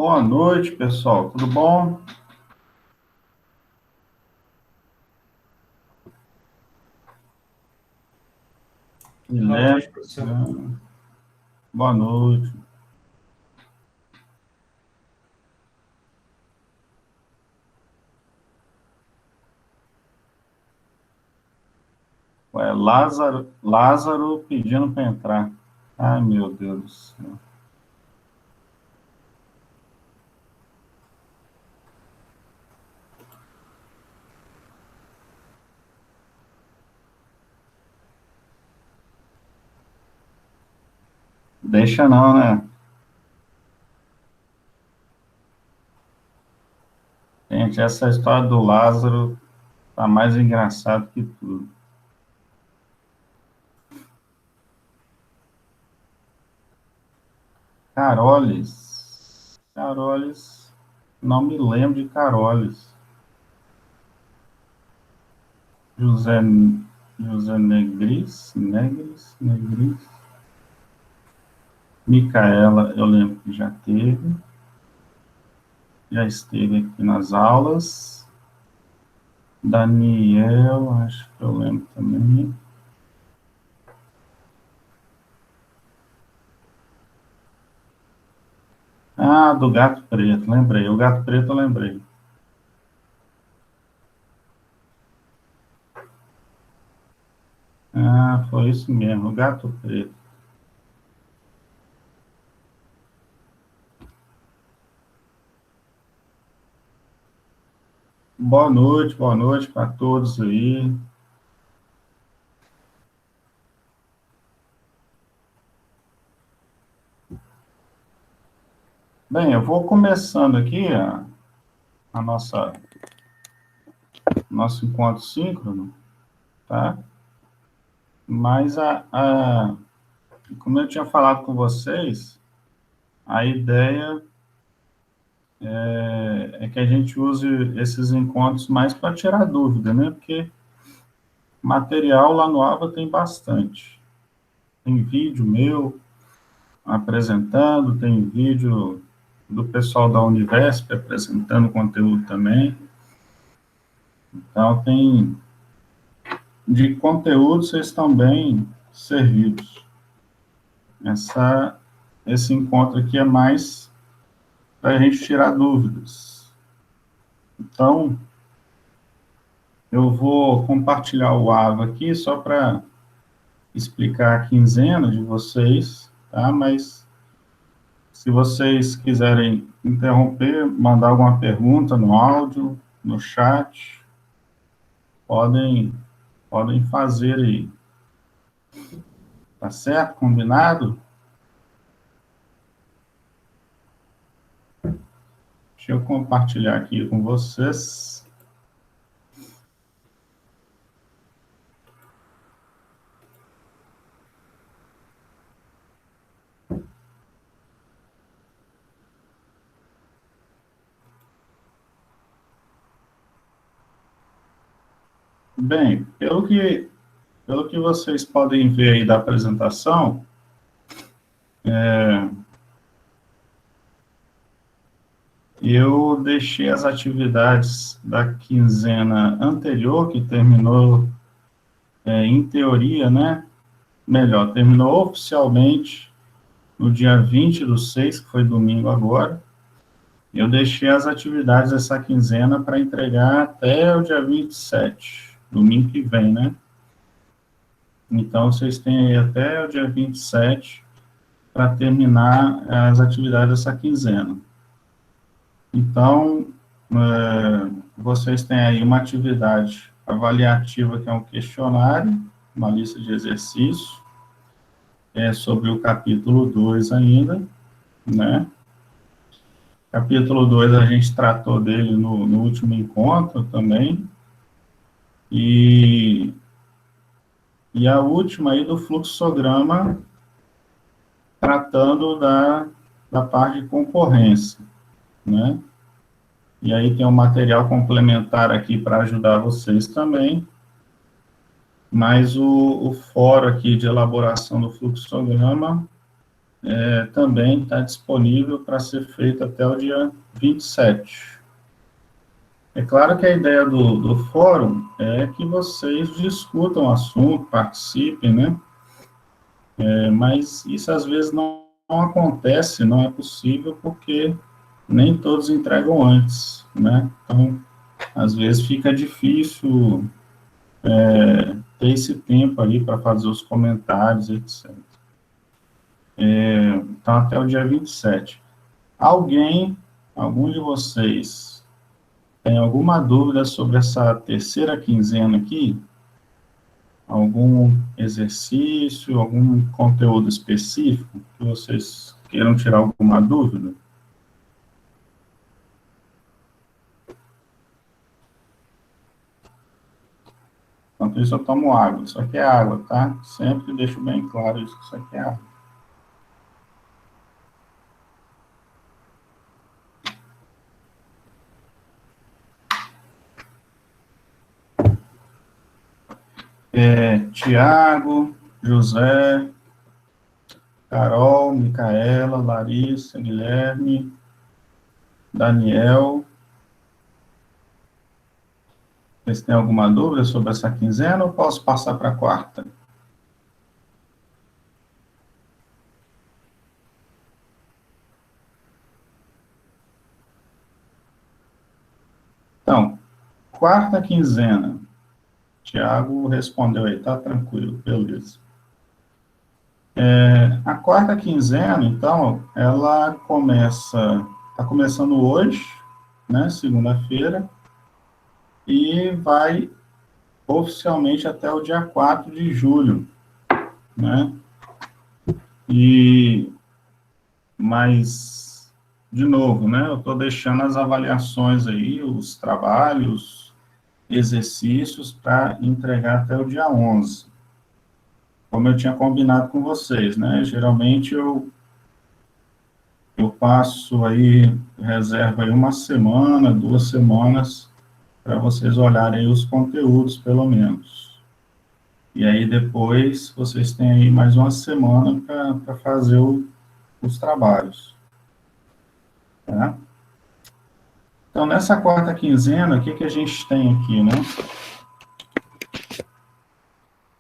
Boa noite, pessoal. Tudo bom? Boa Guilherme. noite, professor. Boa noite. Ué, Lázaro pedindo para entrar. Ai, meu Deus do céu. Deixa não, né? Gente, essa história do Lázaro tá mais engraçado que tudo. Caroles, não me lembro de Caroles. José, José Negris. Micaela, eu lembro que já esteve aqui nas aulas. Daniel, acho que eu lembro também. Ah, do Gato Preto, lembrei. O Gato Preto eu lembrei. Ah, foi isso mesmo, o Gato Preto. Boa noite para todos aí. Bem, eu vou começando aqui a nosso encontro síncrono, tá? Mas como eu tinha falado com vocês, a ideia é que a gente use esses encontros mais para tirar dúvida, né? Porque material lá no AVA tem bastante. Tem vídeo meu apresentando, tem vídeo do pessoal da Univesp apresentando conteúdo também. Então, de conteúdo, vocês estão bem servidos. Esse encontro aqui é mais para a gente tirar dúvidas. Então, eu vou compartilhar o AVA aqui só para explicar a quinzena de vocês, tá? Mas se vocês quiserem interromper, mandar alguma pergunta no áudio, no chat, podem, podem fazer aí. Tá certo? Combinado? Deixa eu compartilhar aqui com vocês. Bem, pelo que vocês podem ver aí da apresentação, eu deixei as atividades da quinzena anterior, que terminou, em teoria, né? Melhor, terminou oficialmente no dia 20/6, que foi domingo agora. Eu deixei as atividades dessa quinzena para entregar até o dia 27, domingo que vem, né? Então, vocês têm aí até o dia 27 para terminar as atividades dessa quinzena. Então, vocês têm aí uma atividade avaliativa, que é um questionário, uma lista de exercícios, sobre o capítulo 2 ainda, né? Capítulo 2 a gente tratou dele no último encontro também, e a última aí do fluxograma, tratando da parte de concorrência, né? E aí tem um material complementar aqui para ajudar vocês também, mas o fórum aqui de elaboração do fluxograma também está disponível para ser feito até o dia 27. É claro que a ideia do fórum é que vocês discutam o assunto, participem, né? Mas isso às vezes não acontece, não é possível, porque nem todos entregam antes, né? Então, às vezes fica difícil ter esse tempo ali para fazer os comentários, etc. Então, até o dia 27. Algum de vocês, tem alguma dúvida sobre essa terceira quinzena aqui? Algum exercício, algum conteúdo específico que vocês queiram tirar alguma dúvida? Enquanto isso, eu tomo água. Isso aqui é água, tá? Sempre deixo bem claro isso, que isso aqui é água. Tiago, José, Carol, Micaela, Larissa, Guilherme, Daniel. Vocês têm alguma dúvida sobre essa quinzena ou posso passar para a quarta? Então, quarta quinzena. Tiago respondeu aí, tá tranquilo, beleza. A quarta quinzena, então, ela está começando hoje, né, segunda-feira, e vai oficialmente até o dia 4 de julho, né? Mas, de novo, né, eu estou deixando as avaliações aí, os trabalhos, exercícios para entregar até o dia 11. Como eu tinha combinado com vocês, né? Geralmente eu passo aí, reservo aí uma semana, 2 semanas, para vocês olharem os conteúdos, pelo menos. E aí depois vocês têm aí mais uma semana para fazer os trabalhos. Tá? Então, nessa quarta quinzena, o que a gente tem aqui, né?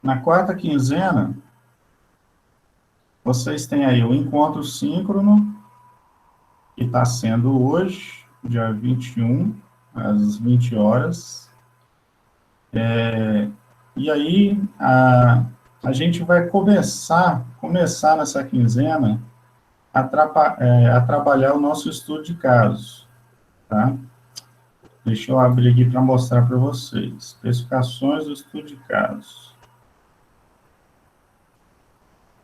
Na quarta quinzena, vocês têm aí o encontro síncrono, que está sendo hoje, dia 21, às 20 horas. E aí, a gente vai começar nessa quinzena a trabalhar o nosso estudo de casos, tá? Deixa eu abrir aqui para mostrar para vocês. Especificações do estudo de casos.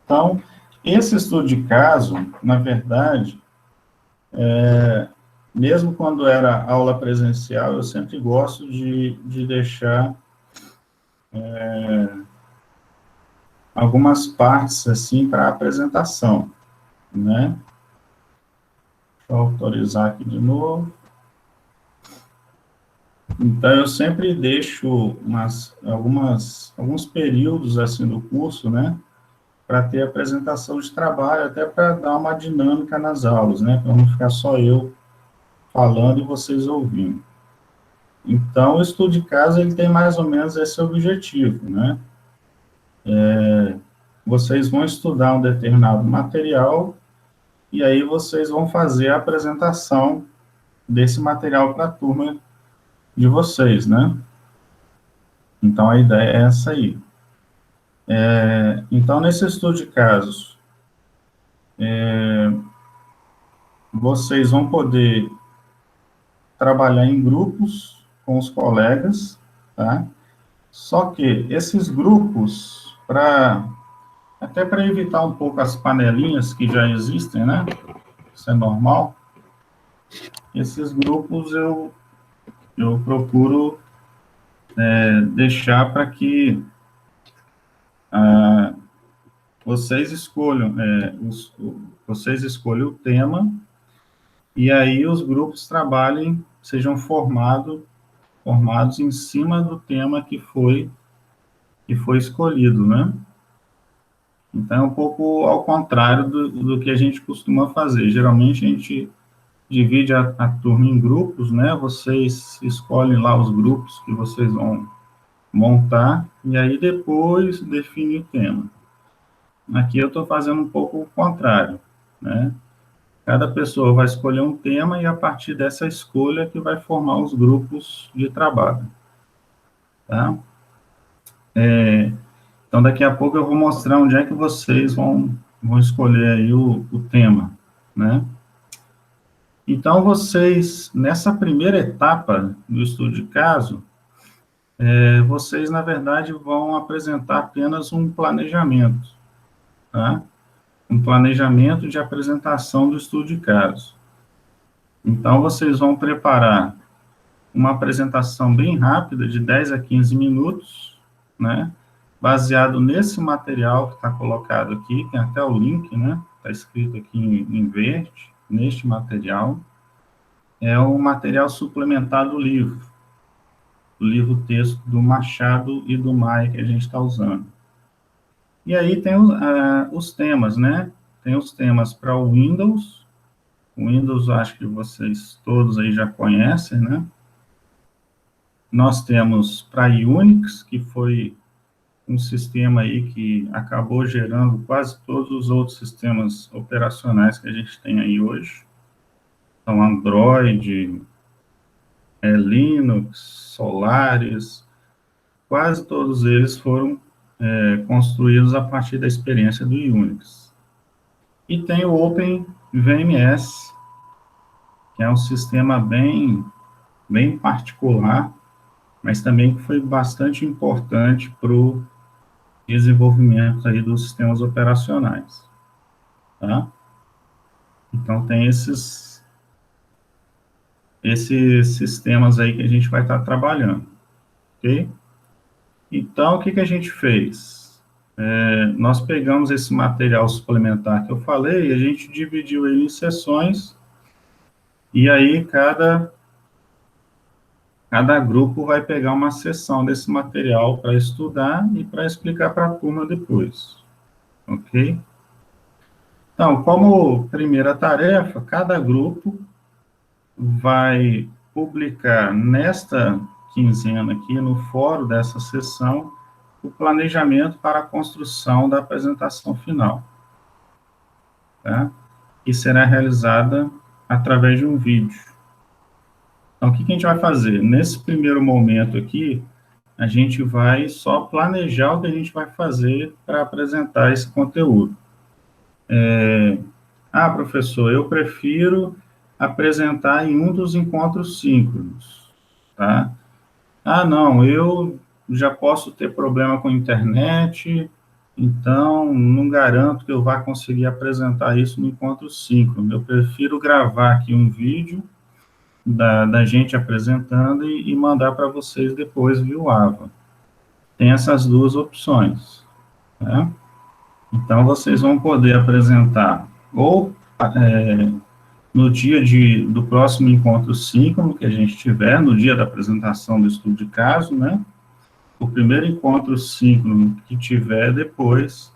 Então, esse estudo de caso, na verdade, mesmo quando era aula presencial, eu sempre gosto de deixar algumas partes, assim, para apresentação, né? Deixa eu autorizar aqui de novo. Então, eu sempre deixo alguns períodos, assim, do curso, né? Para ter apresentação de trabalho, até para dar uma dinâmica nas aulas, né? Para não ficar só eu falando e vocês ouvindo. Então, o estudo de caso, ele tem mais ou menos esse objetivo, né? Vocês vão estudar um determinado material e aí vocês vão fazer a apresentação desse material para a turma de vocês, né? Então, a ideia é essa aí. Então, nesse estudo de casos, vocês vão poder trabalhar em grupos com os colegas, tá? Só que esses grupos, até para evitar um pouco as panelinhas que já existem, né? Isso é normal. Esses grupos eu procuro deixar para que vocês escolham, vocês escolham o tema e aí os grupos trabalhem, sejam formados em cima do tema que foi escolhido, né? Então, é um pouco ao contrário do que a gente costuma fazer. Geralmente, a gente divide a turma em grupos, né? Vocês escolhem lá os grupos que vocês vão montar, e aí depois define o tema. Aqui eu estou fazendo um pouco o contrário, né? Cada pessoa vai escolher um tema e a partir dessa escolha que vai formar os grupos de trabalho, tá? Então, daqui a pouco eu vou mostrar onde é que vocês vão escolher aí o tema, né? Então, vocês, nessa primeira etapa do estudo de caso, vocês, na verdade, vão apresentar apenas um planejamento, tá? Um planejamento de apresentação do estudo de caso. Então, vocês vão preparar uma apresentação bem rápida, de 10 a 15 minutos, né? Baseado nesse material que está colocado aqui, tem até o link, né? Está escrito aqui em verde, neste material. É um material suplementar do livro texto do Machado e do Maia que a gente está usando. E aí tem os temas, né? Tem os temas para o Windows. O Windows, acho que vocês todos aí já conhecem, né? Nós temos para Unix, que foi um sistema aí que acabou gerando quase todos os outros sistemas operacionais que a gente tem aí hoje. Então, Android, Linux, Solaris, quase todos eles foram construídos a partir da experiência do Unix. E tem o OpenVMS, que é um sistema bem particular, mas também que foi bastante importante para o desenvolvimento aí dos sistemas operacionais, tá? Então, tem esses sistemas aí que a gente vai estar trabalhando, ok? Então, o que a gente fez? Nós pegamos esse material suplementar que eu falei e a gente dividiu ele em sessões, e aí cada grupo vai pegar uma sessão desse material para estudar e para explicar para a turma depois, ok? Então, como primeira tarefa, cada grupo vai publicar nesta quinzena aqui, no fórum dessa sessão, o planejamento para a construção da apresentação final, tá? Que será realizada através de um vídeo. Então, o que a gente vai fazer? Nesse primeiro momento aqui, a gente vai só planejar o que a gente vai fazer para apresentar esse conteúdo. Professor, eu prefiro apresentar em um dos encontros síncronos, tá? Não, eu já posso ter problema com a internet, então não garanto que eu vá conseguir apresentar isso no encontro síncrono. Eu prefiro gravar aqui um vídeo da gente apresentando e mandar para vocês depois via AVA. Tem essas duas opções, né? Então, vocês vão poder apresentar ou no dia do próximo encontro síncrono que a gente tiver, no dia da apresentação do estudo de caso, né? O primeiro encontro síncrono que tiver depois,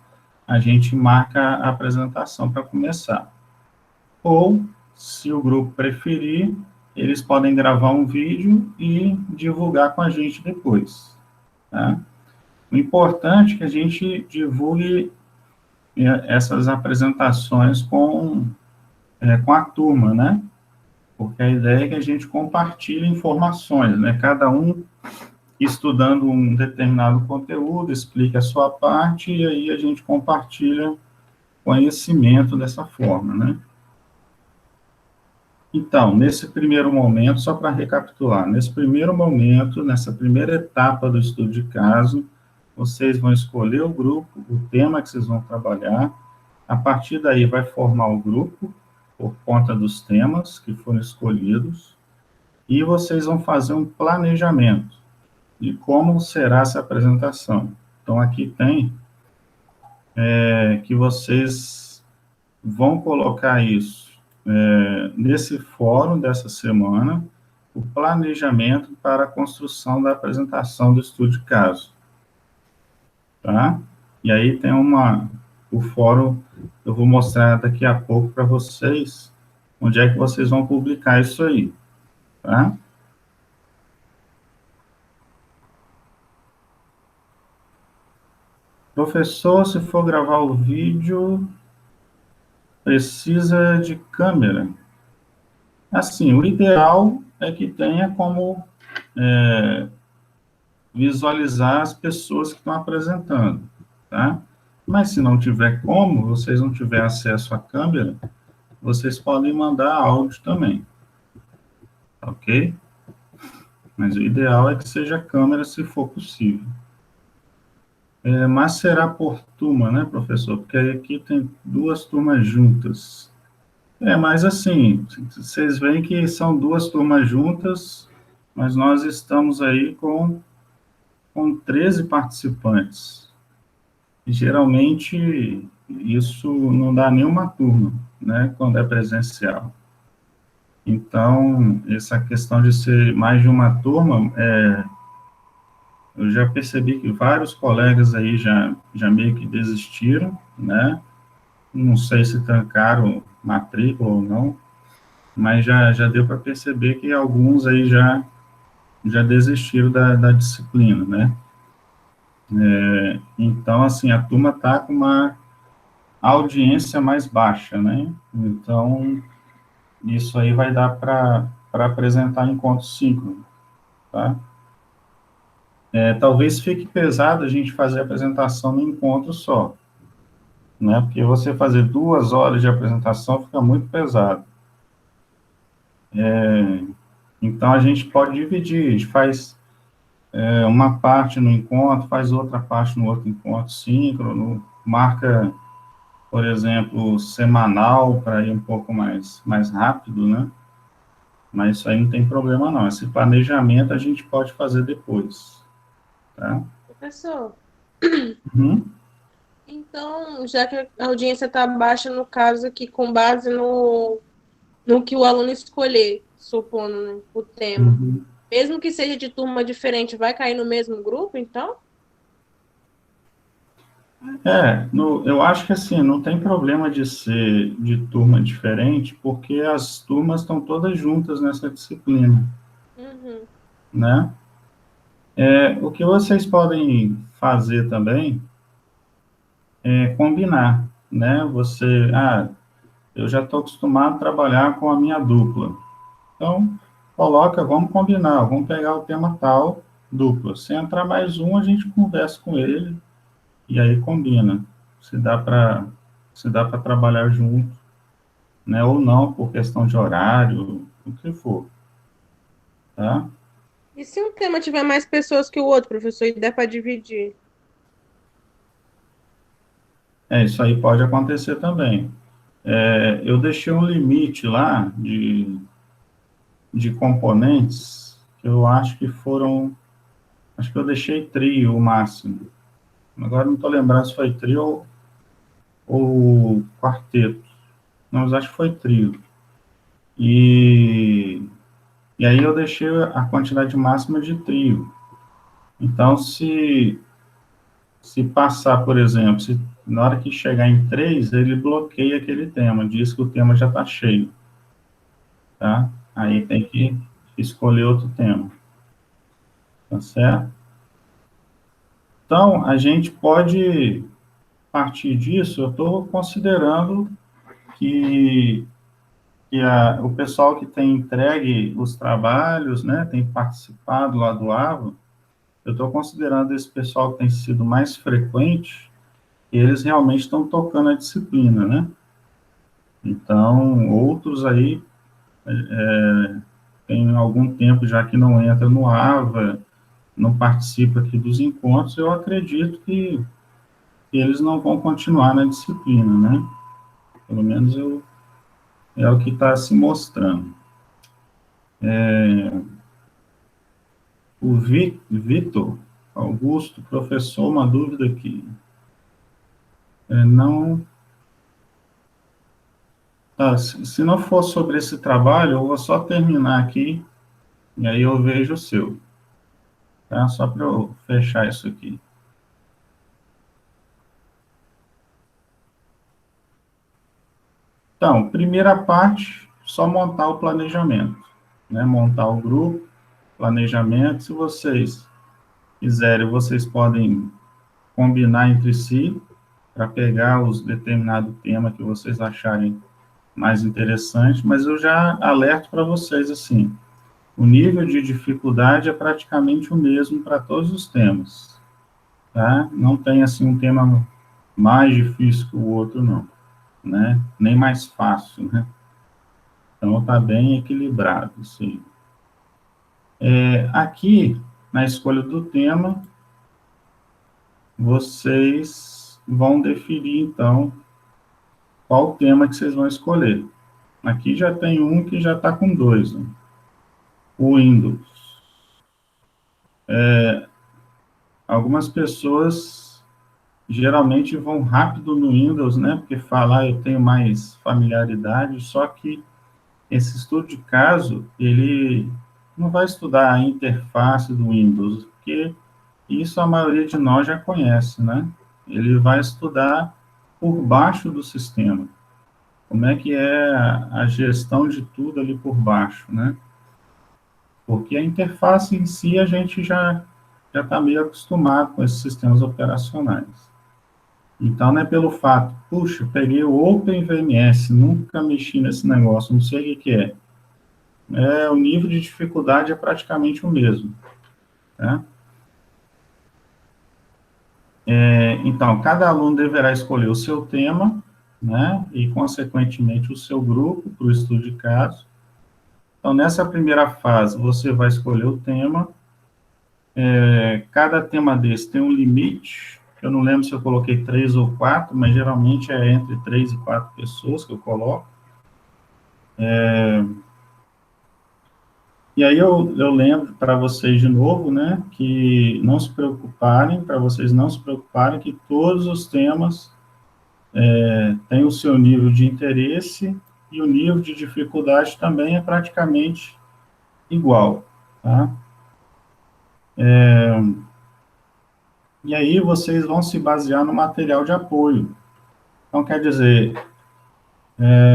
a gente marca a apresentação para começar. Ou, se o grupo preferir, eles podem gravar um vídeo e divulgar com a gente depois, tá? O importante é que a gente divulgue essas apresentações com a turma, né? Porque a ideia é que a gente compartilhe informações, né? Cada um estudando um determinado conteúdo, explica a sua parte, e aí a gente compartilha conhecimento dessa forma, né? Então, nesse primeiro momento, só para recapitular, nesse primeiro momento, nessa primeira etapa do estudo de caso, vocês vão escolher o grupo, o tema que vocês vão trabalhar, a partir daí vai formar o grupo, por conta dos temas que foram escolhidos, e vocês vão fazer um planejamento de como será essa apresentação. Então, aqui tem que vocês vão colocar isso nesse fórum dessa semana, o planejamento para a construção da apresentação do estudo de caso, tá? E aí tem uma o fórum, eu vou mostrar daqui a pouco para vocês onde é que vocês vão publicar isso aí, tá? Professor, se for gravar o vídeo, precisa de câmera. Assim, o ideal é que tenha como visualizar as pessoas que estão apresentando, tá? Mas se não tiver como, vocês não tiverem acesso à câmera, vocês podem mandar áudio também, ok? Mas o ideal é que seja câmera se for possível. Mas será por turma, né, professor? Porque aqui tem duas turmas juntas. Mas assim, vocês veem que são duas turmas juntas, mas nós estamos aí com 13 participantes. E, geralmente, isso não dá nenhuma turma, né, quando é presencial. Então, essa questão de ser mais de uma turma, eu já percebi que vários colegas aí já meio que desistiram, né? Não sei se trancaram matrícula ou não, mas já deu para perceber que alguns aí já desistiram da disciplina, né? Então, assim, a turma está com uma audiência mais baixa, né? Então, isso aí vai dar para apresentar encontro síncrono, tá? Talvez fique pesado a gente fazer a apresentação no encontro só, né? Porque você fazer 2 horas de apresentação fica muito pesado. Então, a gente pode dividir, a gente faz uma parte no encontro, faz outra parte no outro encontro síncrono, marca, por exemplo, semanal, para ir um pouco mais rápido, né? Mas isso aí não tem problema, não. Esse planejamento a gente pode fazer depois, tá? Professor, Uhum. então, já que a audiência está baixa, no caso aqui, com base no que o aluno escolher, supondo, né, o tema, Uhum. mesmo que seja de turma diferente, vai cair no mesmo grupo, então? Eu acho que assim, não tem problema de ser de turma diferente, porque as turmas estão todas juntas nessa disciplina, Uhum. né? O que vocês podem fazer também é combinar, né? Eu já estou acostumado a trabalhar com a minha dupla. Então, vamos combinar, vamos pegar o tema tal, dupla. Se entrar mais um, a gente conversa com ele e aí combina. Se dá para se dá para trabalhar junto, né? Ou não, por questão de horário, o que for, tá? E se um tema tiver mais pessoas que o outro, professor, e der para dividir? Isso aí pode acontecer também. Eu deixei um limite lá de componentes, que eu acho que acho que eu deixei trio o máximo. Agora não estou lembrando se foi trio ou quarteto. Não, mas acho que foi trio. E, e aí eu deixei a quantidade máxima de trio. Então, se passar, por exemplo, se na hora que chegar em 3, ele bloqueia aquele tema, diz que o tema já está cheio, tá? Aí tem que escolher outro tema, tá certo? Então, a gente pode partir disso, eu estou considerando que o pessoal que tem entregue os trabalhos, né, tem participado lá do AVA, eu estou considerando esse pessoal que tem sido mais frequente, e eles realmente estão tocando a disciplina, né? Então, outros aí tem algum tempo já que não entra no AVA, não participa aqui dos encontros, eu acredito que eles não vão continuar na disciplina, né? Pelo menos é o que está se mostrando. O Vitor Augusto, professor, uma dúvida aqui. Não. Tá, se não for sobre esse trabalho, eu vou só terminar aqui, e aí eu vejo o seu. Tá? Só para eu fechar isso aqui. Então, primeira parte, só montar o planejamento, né? Montar o grupo, planejamento. Se vocês quiserem, vocês podem combinar entre si para pegar os determinados temas que vocês acharem mais interessante, mas eu já alerto para vocês, assim, o nível de dificuldade é praticamente o mesmo para todos os temas, tá? Não tem, assim, um tema mais difícil que o outro, não, né? Nem mais fácil, né? Então, está bem equilibrado, isso aí. Aqui, na escolha do tema, vocês vão definir, então, qual tema que vocês vão escolher. Aqui já tem um que já está com 2, né? O Windows. Algumas pessoas geralmente vão rápido no Windows, né? Porque falar eu tenho mais familiaridade, só que esse estudo de caso, ele não vai estudar a interface do Windows, porque isso a maioria de nós já conhece, né? Ele vai estudar por baixo do sistema. Como é que é a gestão de tudo ali por baixo, né? Porque a interface em si a gente já está meio acostumado com esses sistemas operacionais. Então, não é pelo fato, puxa, peguei o OpenVMS, nunca mexi nesse negócio, não sei o que é. O nível de dificuldade é praticamente o mesmo. Tá? Então, cada aluno deverá escolher o seu tema, né, e, consequentemente, o seu grupo para o estudo de caso. Então, nessa primeira fase, você vai escolher o tema. Cada tema desse tem um limite. Eu não lembro se eu coloquei 3 ou 4, mas geralmente é entre 3 e 4 pessoas que eu coloco. E aí eu lembro para vocês de novo, né, que não se preocuparem, para vocês não se preocuparem, que todos os temas têm o seu nível de interesse e o nível de dificuldade também é praticamente igual, tá? E aí vocês vão se basear no material de apoio. Então, quer dizer,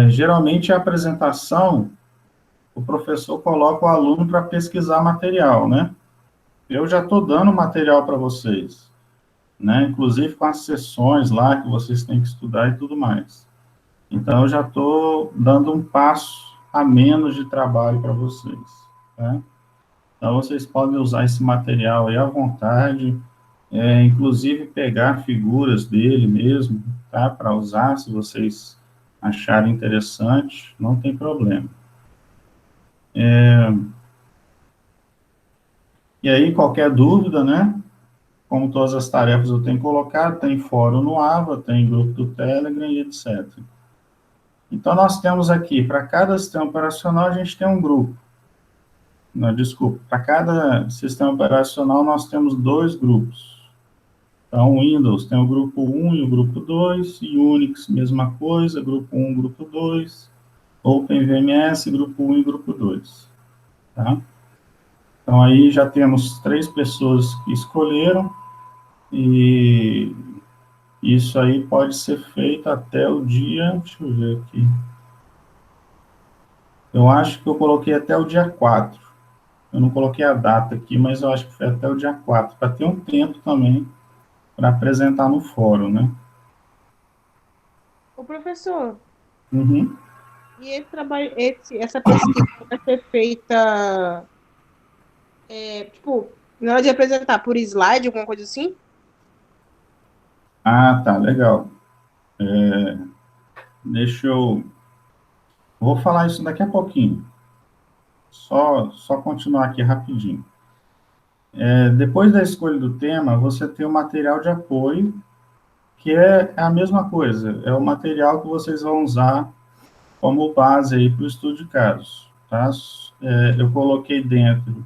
geralmente a apresentação, o professor coloca o aluno para pesquisar material, né? Eu já estou dando material para vocês, né? Inclusive com as sessões lá que vocês têm que estudar e tudo mais. Então, eu já estou dando um passo a menos de trabalho para vocês, tá? Então, vocês podem usar esse material aí à vontade, inclusive pegar figuras dele mesmo, tá? Para usar, se vocês acharem interessante, não tem problema. E aí, qualquer dúvida, né? Como todas as tarefas eu tenho colocado, tem fórum no AVA, tem grupo do Telegram e etc. Então, nós temos aqui, para cada sistema operacional, a gente tem um grupo. Não, desculpa, para cada sistema operacional, nós temos 2 grupos. Então, o Windows tem o grupo 1 e o grupo 2, e Unix, mesma coisa, grupo 1, grupo 2, OpenVMS, grupo 1 e grupo 2. Tá? Então, aí já temos 3 pessoas que escolheram, e isso aí pode ser feito até o dia, deixa eu ver aqui, eu acho que eu coloquei até o dia 4. Eu não coloquei a data aqui, mas eu acho que foi até o dia 4, para ter um tempo também para apresentar no fórum, né? O professor, Uhum. e esse trabalho, essa pesquisa vai ser feita, tipo, na hora de apresentar por slide, alguma coisa assim? Ah, tá, legal. Deixa eu... Vou falar isso daqui a pouquinho. Só continuar aqui rapidinho. Depois da escolha do tema, você tem o material de apoio, que é a mesma coisa. É o material que vocês vão usar como base aí para o estudo de casos, tá? Eu coloquei dentro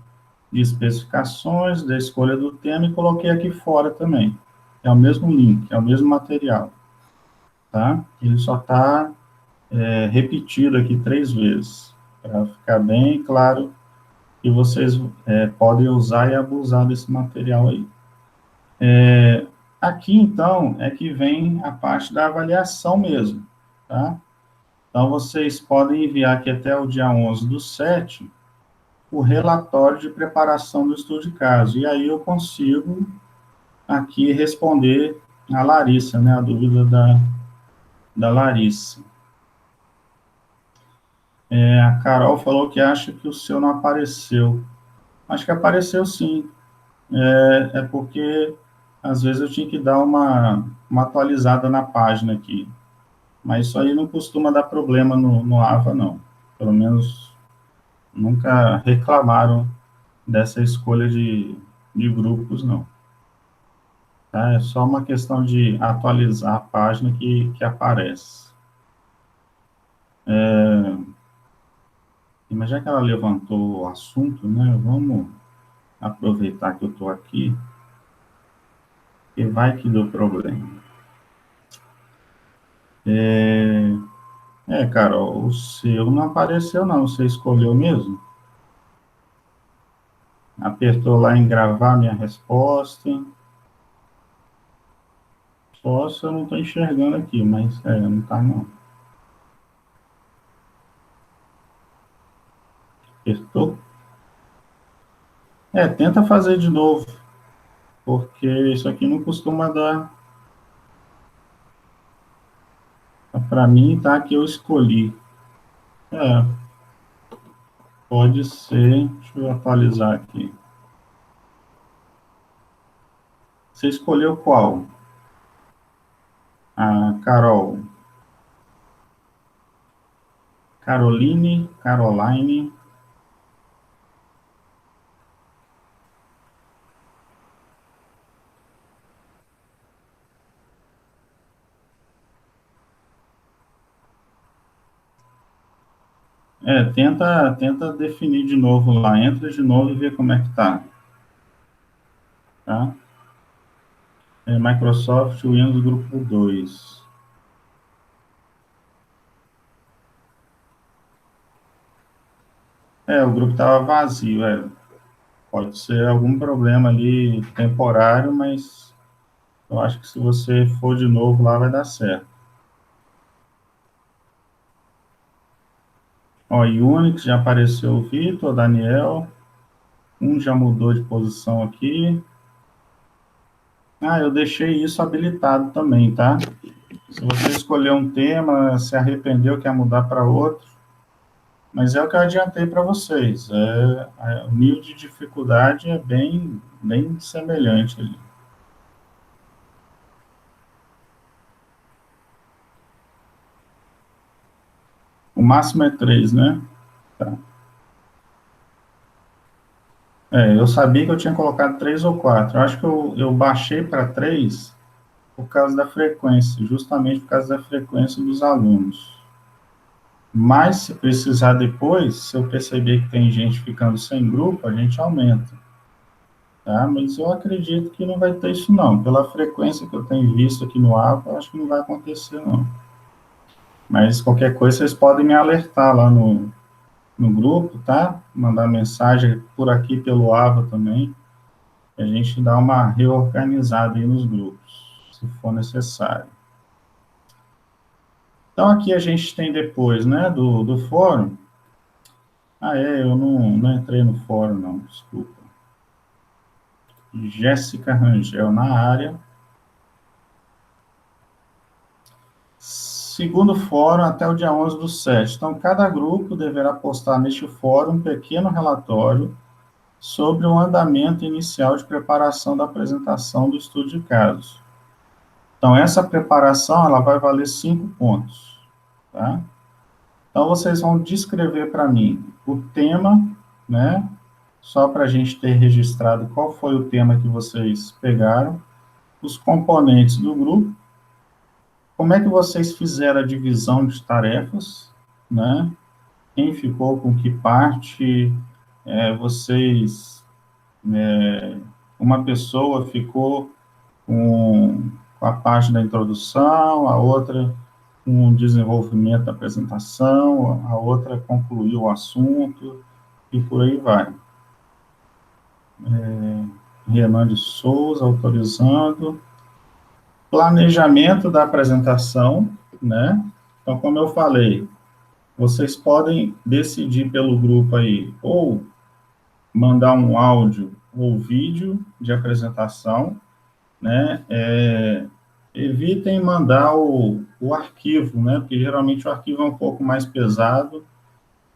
de especificações, da escolha do tema, e coloquei aqui fora também. É o mesmo link, é o mesmo material, tá? Ele só está repetido aqui 3 vezes, para ficar bem claro que vocês podem usar e abusar desse material aí. Aqui, então, é que vem a parte da avaliação mesmo, tá? Então, vocês podem enviar aqui até o dia 11/7 o relatório de preparação do estudo de caso. E aí eu consigo aqui responder a Larissa, né? A dúvida da Larissa. A Carol falou que acha que o seu não apareceu. Acho que apareceu sim. É porque, às vezes, eu tinha que dar uma atualizada na página aqui. Mas isso aí não costuma dar problema no AVA, não. Pelo menos, nunca reclamaram dessa escolha de grupos, não. Tá? É só uma questão de atualizar a página que aparece. Mas já que ela levantou o assunto, né, vamos aproveitar que eu estou aqui, e vai que deu problema. Carol, o seu não apareceu, não. Você escolheu mesmo? Apertou lá em gravar minha resposta. Posso, eu não estou enxergando aqui, mas não está, não. Apertou? Tenta fazer de novo, porque isso aqui não costuma dar. Para mim, tá que eu escolhi. Pode ser. Deixa eu atualizar aqui. Você escolheu qual? A Carol. Caroline. Tenta definir de novo lá. Entra de novo e vê como é que tá. Tá? Microsoft Windows Grupo 2. O grupo estava vazio. Pode ser algum problema ali temporário, mas eu acho que se você for de novo lá, vai dar certo. Ó, Unix, já apareceu o Vitor, Daniel. Já mudou de posição aqui. Eu deixei isso habilitado também, tá? Se você escolher um tema, se arrependeu, quer mudar para outro, mas é o que eu adiantei para vocês. O nível de dificuldade é bem semelhante ali. O máximo é 3, né? Tá. Eu sabia que eu tinha colocado 3 ou 4. Eu acho que eu baixei para 3 por causa da frequência, justamente por causa da frequência dos alunos. Mas, se precisar depois, se eu perceber que tem gente ficando sem grupo, a gente aumenta. Tá? Mas eu acredito que não vai ter isso, não. Pela frequência que eu tenho visto aqui no AVA, eu acho que não vai acontecer, não. Mas, qualquer coisa, vocês podem me alertar lá no grupo, tá? Mandar mensagem por aqui pelo AVA também. A gente dá uma reorganizada aí nos grupos, se for necessário. Então, aqui a gente tem depois, né, do fórum. Eu não entrei no fórum, não, desculpa. Jéssica Rangel na área. Segundo fórum, até o dia 11/7. Então, cada grupo deverá postar neste fórum um pequeno relatório sobre o andamento inicial de preparação da apresentação do estudo de casos. Então, essa preparação, ela vai valer 5 pontos, tá? Então, vocês vão descrever para mim o tema, né? Só para a gente ter registrado qual foi o tema que vocês pegaram, os componentes do grupo, como é que vocês fizeram a divisão de tarefas, né? Quem ficou com que parte, uma pessoa ficou com a parte da introdução, a outra com o desenvolvimento da apresentação, a outra concluiu o assunto, e por aí vai. Renan de Souza, autorizando. Planejamento da apresentação, né? Então, como eu falei, vocês podem decidir pelo grupo aí, ou mandar um áudio ou vídeo de apresentação, né? Evitem mandar o arquivo, né? Porque geralmente o arquivo é um pouco mais pesado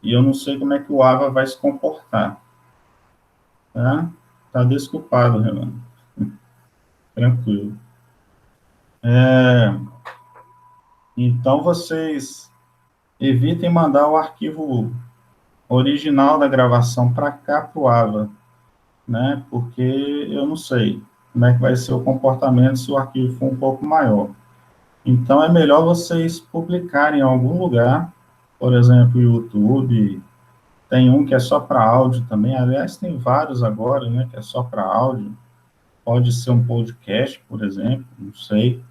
e eu não sei como é que o AVA vai se comportar, tá? Tá desculpado, Renan. Tranquilo. Então, vocês evitem mandar o arquivo original da gravação para cá, para o AVA, né? Porque eu não sei como é que vai ser o comportamento se o arquivo for um pouco maior. Então, é melhor vocês publicarem em algum lugar, por exemplo, YouTube, tem um que é só para áudio também, aliás, tem vários agora, né, que é só para áudio, pode ser um podcast, por exemplo, não sei.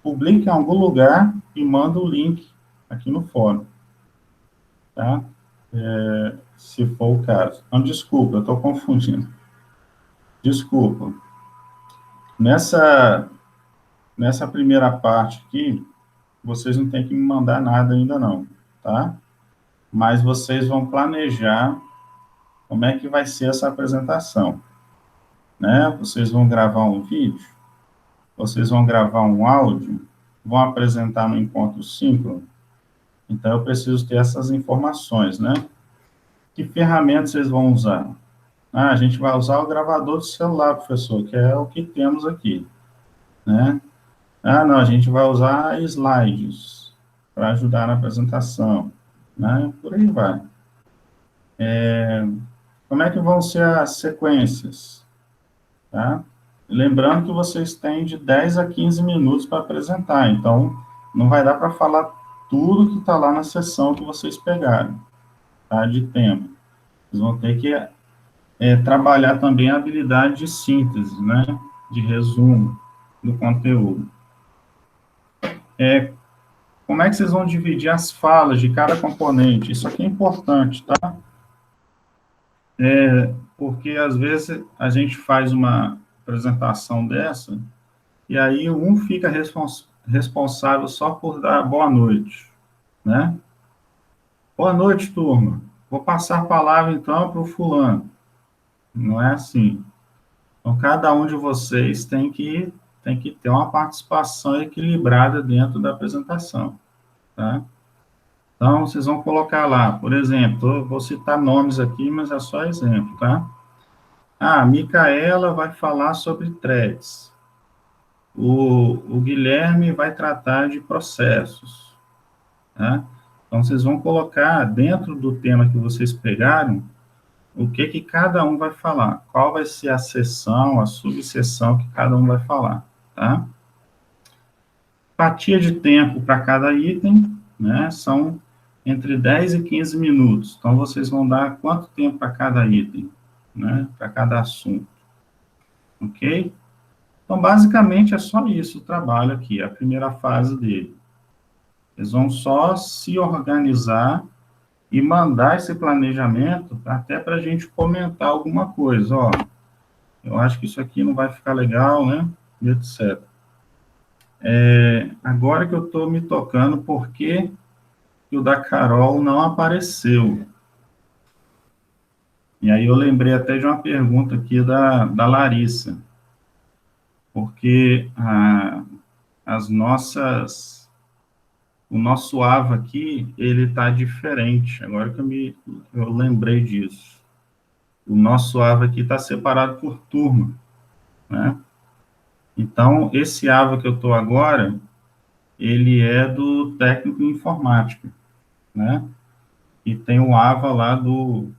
Publique em algum lugar e manda o link aqui no fórum, tá? Se for o caso. Não, desculpa, eu estou confundindo. Desculpa. Nessa primeira parte aqui, vocês não têm que me mandar nada ainda não, tá? Mas vocês vão planejar como é que vai ser essa apresentação, né? Vocês vão gravar um vídeo, vocês vão gravar um áudio, vão apresentar no encontro síncrono. Então, eu preciso ter essas informações, né? Que ferramentas vocês vão usar? Ah, a gente vai usar o gravador de celular, professor, que é o que temos aqui, né? Ah, não, a gente vai usar slides para ajudar na apresentação, né? Por aí vai. Como é que vão ser as sequências? Tá? Lembrando que vocês têm de 10 a 15 minutos para apresentar, então não vai dar para falar tudo que está lá na sessão que vocês pegaram, tá? De tema. Vocês vão ter que trabalhar também a habilidade de síntese, né? De resumo do conteúdo. Como é que vocês vão dividir as falas de cada componente? Isso aqui é importante, tá? Porque às vezes a gente faz uma apresentação dessa e aí um fica responsável só por dar boa noite, né? Boa noite, turma. Vou passar a palavra, então, para o fulano. Não é assim. Então, cada um de vocês tem que ter uma participação equilibrada dentro da apresentação, tá? Então, vocês vão colocar lá, por exemplo, eu vou citar nomes aqui, mas é só exemplo, tá? Ah, a Micaela vai falar sobre threads. O Guilherme vai tratar de processos, tá? Então, vocês vão colocar dentro do tema que vocês pegaram, o que cada um vai falar, qual vai ser a seção, a subseção que cada um vai falar, tá? Fatia de tempo para cada item, né, são entre 10 e 15 minutos. Então, vocês vão dar quanto tempo para cada item, né, para cada assunto, ok? Então, basicamente, é só isso o trabalho aqui, a primeira fase dele. Eles vão só se organizar e mandar esse planejamento até para a gente comentar alguma coisa, ó, eu acho que isso aqui não vai ficar legal, né, e etc. Agora que eu estou me tocando, por que o da Carol não apareceu? E aí eu lembrei até de uma pergunta aqui da Larissa, porque o nosso AVA aqui, ele está diferente, agora que eu lembrei disso. O nosso AVA aqui está separado por turma, né? Então, esse AVA que eu estou agora, ele é do técnico em informática, né? E tem o AVA lá do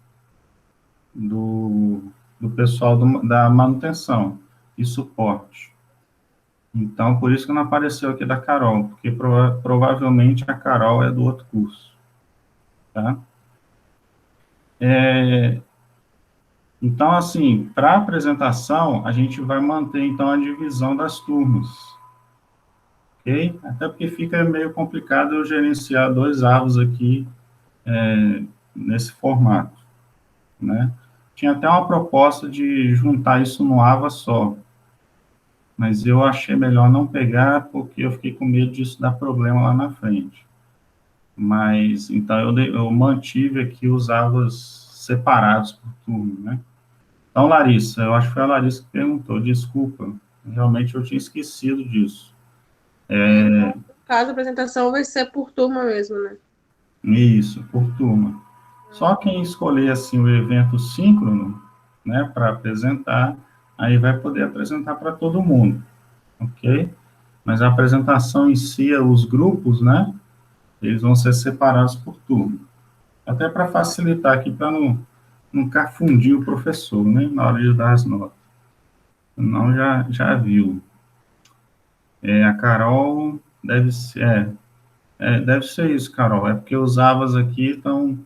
pessoal da manutenção e suporte. Então, por isso que não apareceu aqui da Carol, porque provavelmente a Carol é do outro curso, tá? Então, assim, para a apresentação, a gente vai manter, então, a divisão das turmas, ok? Até porque fica meio complicado eu gerenciar 2 avos aqui nesse formato, né? Tinha até uma proposta de juntar isso no AVA só, mas eu achei melhor não pegar, porque eu fiquei com medo disso dar problema lá na frente. Mas, então, eu mantive aqui os aulas separados por turno, né? Então, Larissa, eu acho que foi a Larissa que perguntou, desculpa, realmente eu tinha esquecido disso. No caso, a apresentação vai ser por turma mesmo, né? Isso, por turma. Só quem escolher, assim, o evento síncrono, né, para apresentar, aí vai poder apresentar para todo mundo, ok? Mas a apresentação em si, os grupos, né, eles vão ser separados por turma. Até para facilitar aqui, para não confundir o professor, né, na hora de dar as notas. Não, já viu. A Carol deve ser isso, Carol. É porque os avas aqui estão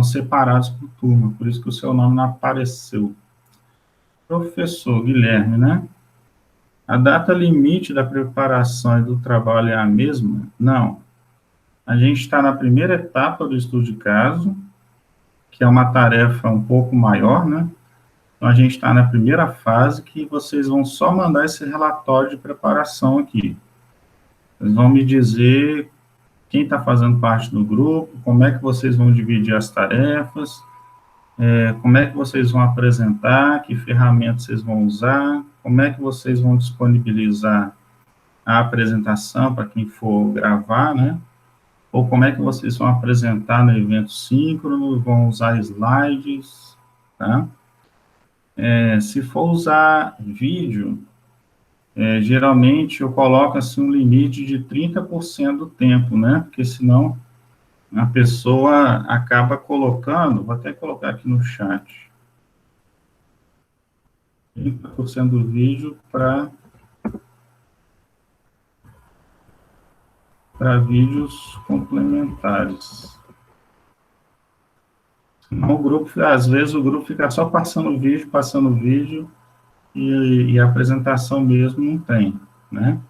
separados por turma, por isso que o seu nome não apareceu. Professor Guilherme, né? A data limite da preparação e do trabalho é a mesma? Não. A gente está na primeira etapa do estudo de caso, que é uma tarefa um pouco maior, né? Então, a gente está na primeira fase, que vocês vão só mandar esse relatório de preparação aqui. Vocês vão me dizer quem está fazendo parte do grupo, como é que vocês vão dividir as tarefas, como é que vocês vão apresentar, que ferramentas vocês vão usar, como é que vocês vão disponibilizar a apresentação para quem for gravar, né? Ou como é que vocês vão apresentar no evento síncrono, vão usar slides, tá? Se for usar vídeo, geralmente eu coloco assim um limite de 30% do tempo, né? Porque senão a pessoa acaba colocando, vou até colocar aqui no chat, 30% do vídeo para vídeos complementares. Senão o grupo, às vezes o grupo fica só passando vídeo, e a apresentação mesmo não tem, né?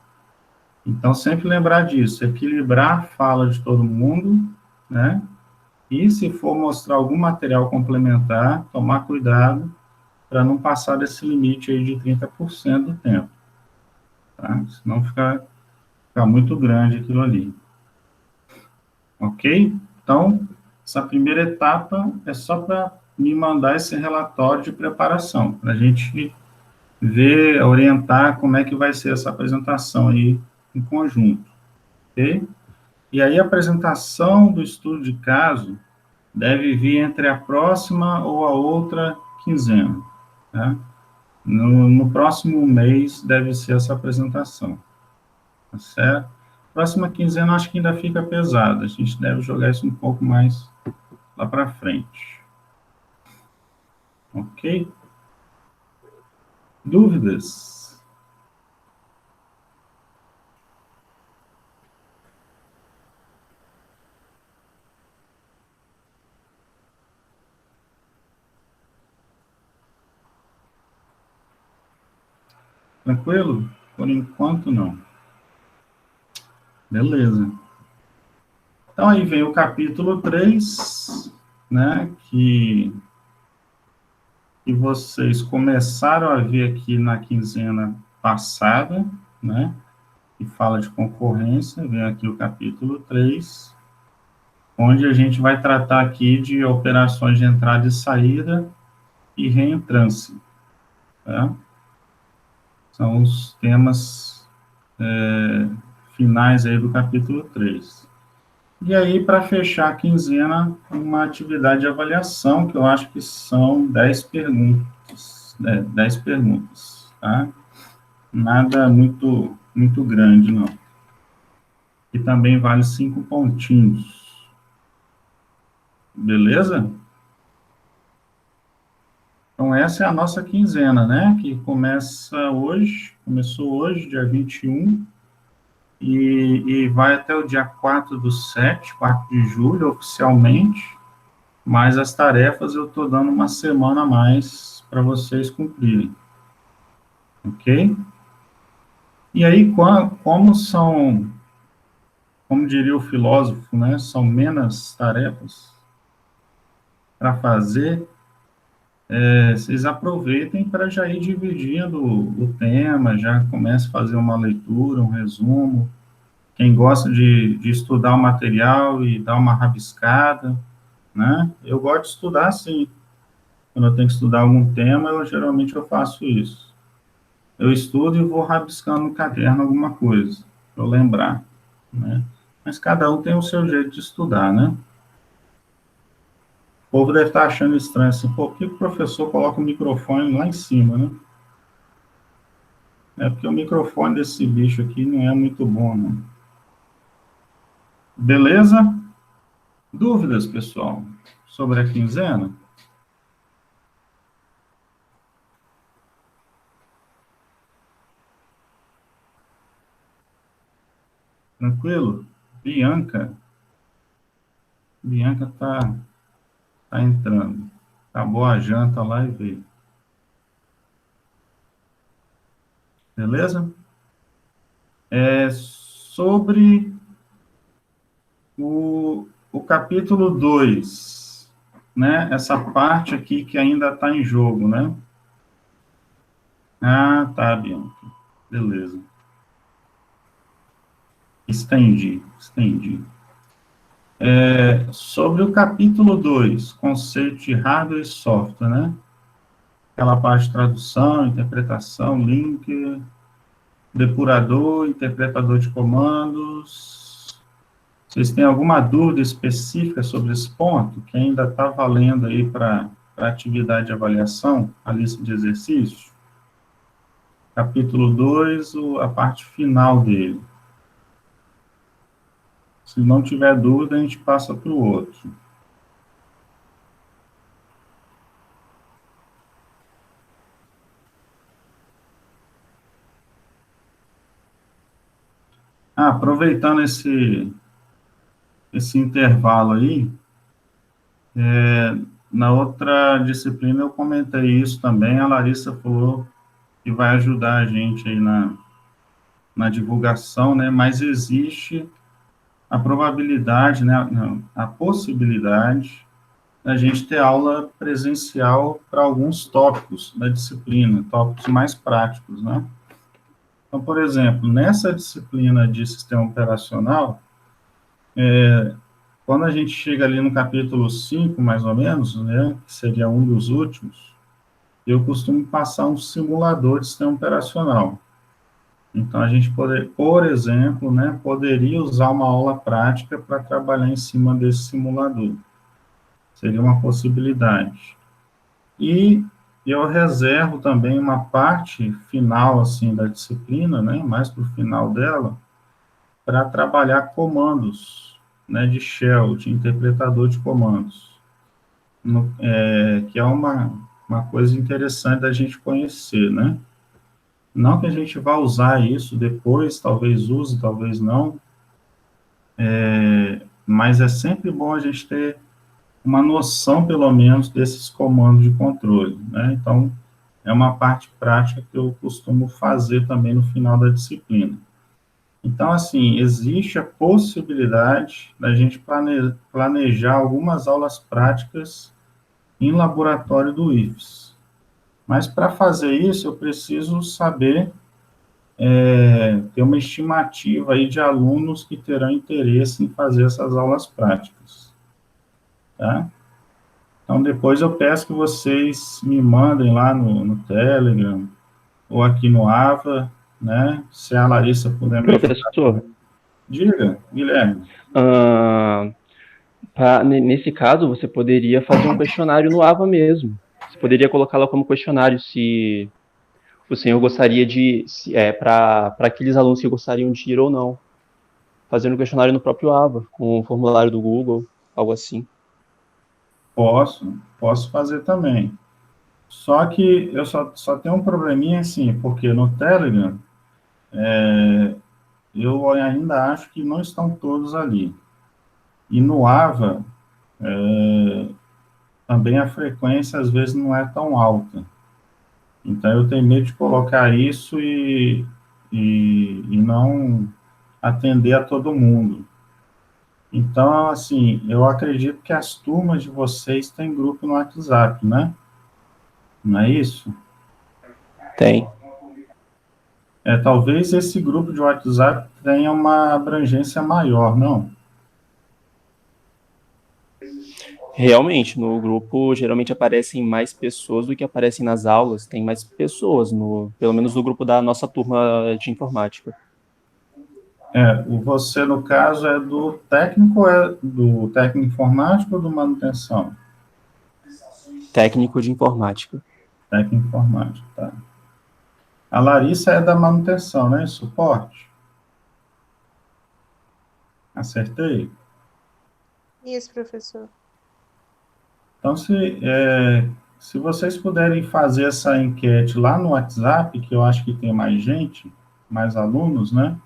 Então, sempre lembrar disso, equilibrar a fala de todo mundo, né? E se for mostrar algum material complementar, tomar cuidado para não passar desse limite aí de 30% do tempo, tá? Senão fica muito grande aquilo ali. Ok? Então, essa primeira etapa é só para me mandar esse relatório de preparação, para a gente ver, orientar como é que vai ser essa apresentação aí em conjunto, ok? E aí a apresentação do estudo de caso deve vir entre a próxima ou a outra quinzena, tá? No próximo mês deve ser essa apresentação, tá certo? Próxima quinzena acho que ainda fica pesado, a gente deve jogar isso um pouco mais lá para frente. Ok? Dúvidas? Tranquilo? Por enquanto, não. Beleza. Então, aí vem o capítulo 3, né, que vocês começaram a ver aqui na quinzena passada, né, que fala de concorrência, vem aqui o capítulo 3, onde a gente vai tratar aqui de operações de entrada e saída e reentrância, tá? São os temas finais aí do capítulo 3. E aí, para fechar a quinzena, uma atividade de avaliação, que eu acho que são 10 perguntas, 10 perguntas, tá? Nada muito grande, não. E também vale 5 pontinhos. Beleza? Então, essa é a nossa quinzena, né? Que começou hoje, dia 21, e vai até o dia 4/7, 4 de julho, oficialmente, mas as tarefas eu estou dando uma semana a mais para vocês cumprirem. Ok? E aí, como diria o filósofo, né, são menos tarefas para fazer, vocês aproveitem para já ir dividindo o tema, já comece a fazer uma leitura, um resumo. quem gosta de estudar o material e dar uma rabiscada, né? Eu gosto de estudar, sim. Quando eu tenho que estudar algum tema, geralmente eu faço isso. Eu estudo e vou rabiscando no caderno alguma coisa, para eu lembrar, né? Mas cada um tem o seu jeito de estudar, né? O povo deve estar achando estranho assim, por que o professor coloca o microfone lá em cima, né? É porque o microfone desse bicho aqui não é muito bom, né? Beleza? Dúvidas, pessoal, sobre a quinzena? Tranquilo? Bianca? Bianca tá entrando. Acabou a janta lá e veio. Beleza? Sobre o capítulo 2, né? Essa parte aqui que ainda está em jogo, né? Ah, tá, Bianca. Beleza. Estendi. Sobre o capítulo 2, conceito de hardware e software, né? Aquela parte de tradução, interpretação, link, depurador, interpretador de comandos. Vocês têm alguma dúvida específica sobre esse ponto, que ainda está valendo aí para atividade de avaliação, a lista de exercícios? Capítulo 2, a parte final dele. Se não tiver dúvida, a gente passa para o outro. Aproveitando esse intervalo aí, na outra disciplina eu comentei isso também, a Larissa falou que vai ajudar a gente aí na divulgação, né, mas existe a probabilidade, né, não, a possibilidade da gente ter aula presencial para alguns tópicos da disciplina, tópicos mais práticos, né? Então, por exemplo, nessa disciplina de sistema operacional, quando a gente chega ali no capítulo 5, mais ou menos, né, que seria um dos últimos, eu costumo passar um simulador de sistema operacional. Então, a gente por exemplo, né, poderia usar uma aula prática para trabalhar em cima desse simulador. Seria uma possibilidade. E eu reservo também uma parte final, assim, da disciplina, né, mais para o final dela, para trabalhar comandos, né, de shell, de interpretador de comandos, que é uma coisa interessante da gente conhecer, né? Não que a gente vá usar isso depois, talvez use, talvez não, mas é sempre bom a gente ter uma noção, pelo menos, desses comandos de controle, né? Então, é uma parte prática que eu costumo fazer também no final da disciplina. Então, assim, existe a possibilidade da gente planejar algumas aulas práticas em laboratório do IFES. Mas, para fazer isso, eu preciso saber, ter uma estimativa aí de alunos que terão interesse em fazer essas aulas práticas, tá? Então, depois eu peço que vocês me mandem lá no Telegram ou aqui no AVA, né? Se a Larissa puder me ajudar. Professor, Diga, Guilherme. Nesse caso, você poderia fazer um questionário no AVA mesmo. Você poderia colocá-la como questionário se o senhor gostaria para aqueles alunos que gostariam de ir ou não. Fazendo um questionário no próprio AVA, com um formulário do Google, algo assim. Posso fazer também. Só que eu só tenho um probleminha assim, porque no Telegram, eu ainda acho que não estão todos ali. E no AVA, também a frequência às vezes não é tão alta. Então eu tenho medo de colocar isso e não atender a todo mundo. Então, assim, eu acredito que as turmas de vocês têm grupo no WhatsApp, né? Não é isso? Tem. Talvez esse grupo de WhatsApp tenha uma abrangência maior, não? Realmente, no grupo geralmente aparecem mais pessoas do que aparecem nas aulas. Tem mais pessoas, pelo menos no grupo da nossa turma de informática. Você, no caso, é do técnico, é do técnico informático ou do manutenção? Técnico de informática. Técnico informático, tá. A Larissa é da manutenção, né? Suporte. Acertei? Isso, professor. Então, se vocês puderem fazer essa enquete lá no WhatsApp, que eu acho que tem mais gente, mais alunos, né?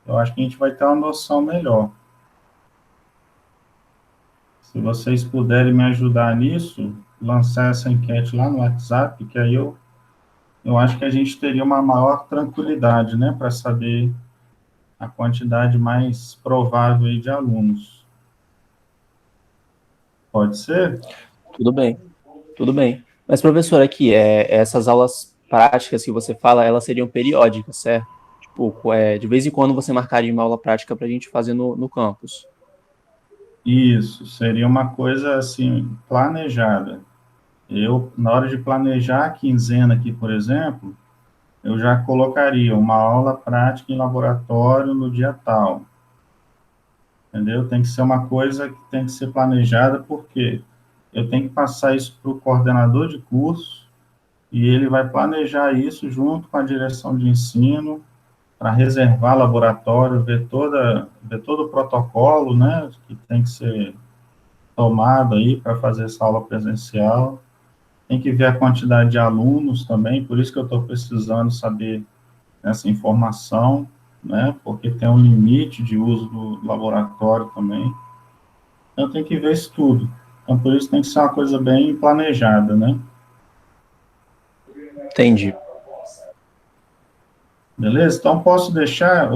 Eu acho que a gente vai ter uma noção melhor. Se vocês puderem me ajudar nisso, lançar essa enquete lá no WhatsApp, que aí eu acho que a gente teria uma maior tranquilidade, né, para saber a quantidade mais provável aí de alunos. Pode ser? Tudo bem, tudo bem. Mas, professor, aqui, essas aulas práticas que você fala, elas seriam periódicas, certo? Tipo, de vez em quando você marcaria uma aula prática para a gente fazer no campus. Isso, seria uma coisa, assim, planejada. Na hora de planejar a quinzena aqui, por exemplo, eu já colocaria uma aula prática em laboratório no dia tal. Entendeu? Tem que ser uma coisa que tem que ser planejada, porque eu tenho que passar isso para o coordenador de curso e ele vai planejar isso junto com a direção de ensino para reservar laboratório, ver todo o protocolo, né, que tem que ser tomado aí para fazer essa aula presencial. Tem que ver a quantidade de alunos também, por isso que eu estou precisando saber essa informação, né, porque tem um limite de uso do laboratório também. Então tem que ver isso tudo. Então por isso tem que ser uma coisa bem planejada, né? Entendi. Beleza? Então posso deixar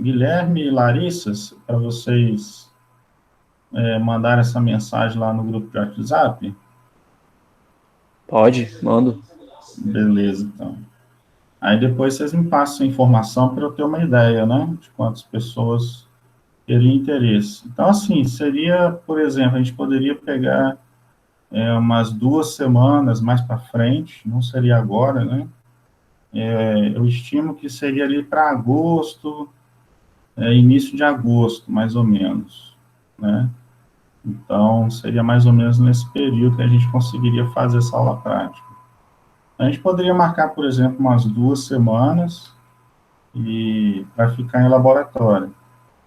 Guilherme e Larissa para vocês mandarem essa mensagem lá no grupo de WhatsApp? Pode, mando. Beleza, então. Aí depois vocês me passam a informação para eu ter uma ideia, né? De quantas pessoas teriam interesse. Então, assim, seria, por exemplo, a gente poderia pegar umas 2 semanas mais para frente, não seria agora, né? Eu estimo que seria ali para agosto, início de agosto, mais ou menos, né? Então, seria mais ou menos nesse período que a gente conseguiria fazer essa aula prática. A gente poderia marcar, por exemplo, umas 2 semanas e para ficar em laboratório.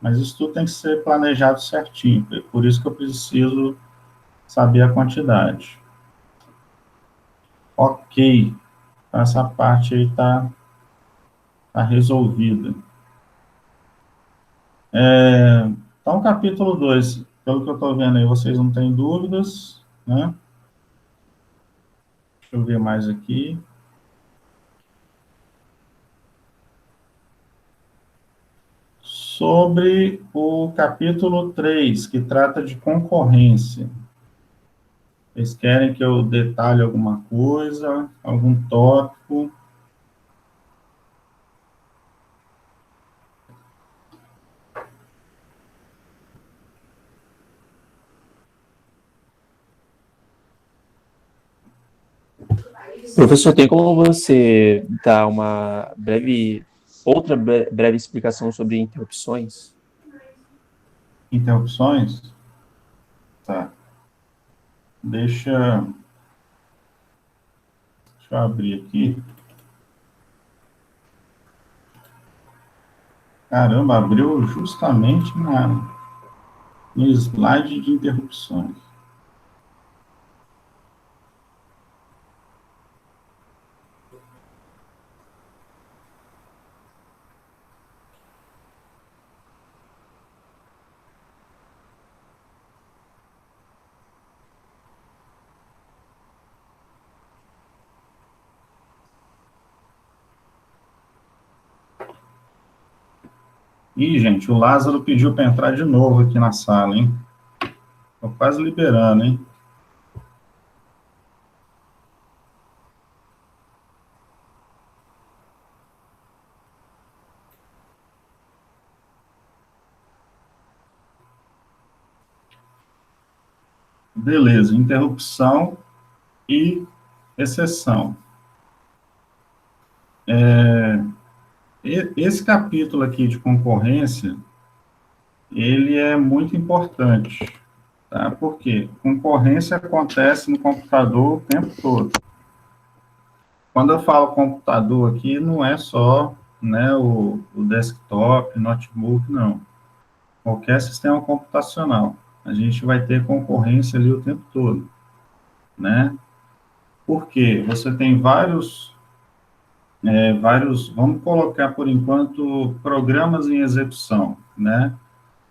Mas isso tudo tem que ser planejado certinho, por isso que eu preciso saber a quantidade. Ok, essa parte aí está resolvida. Então, capítulo 2, pelo que eu estou vendo aí, vocês não têm dúvidas, né? Deixa eu ver mais aqui. Sobre o capítulo 3, que trata de concorrência. Vocês querem que eu detalhe alguma coisa, algum tópico? Professor, tem como você dar outra breve explicação sobre interrupções? Interrupções? Tá. Deixa eu abrir aqui. Caramba, abriu justamente no slide de interrupções. Ih, gente, o Lázaro pediu para entrar de novo aqui na sala, hein? Tô quase liberando, hein? Beleza, interrupção e exceção. Esse capítulo aqui de concorrência, ele é muito importante, tá? Por quê? Concorrência acontece no computador o tempo todo. Quando eu falo computador aqui, não é só, né, o desktop, notebook, não. Qualquer sistema computacional. A gente vai ter concorrência ali o tempo todo, né? Porque você tem vamos colocar por enquanto, programas em execução, né?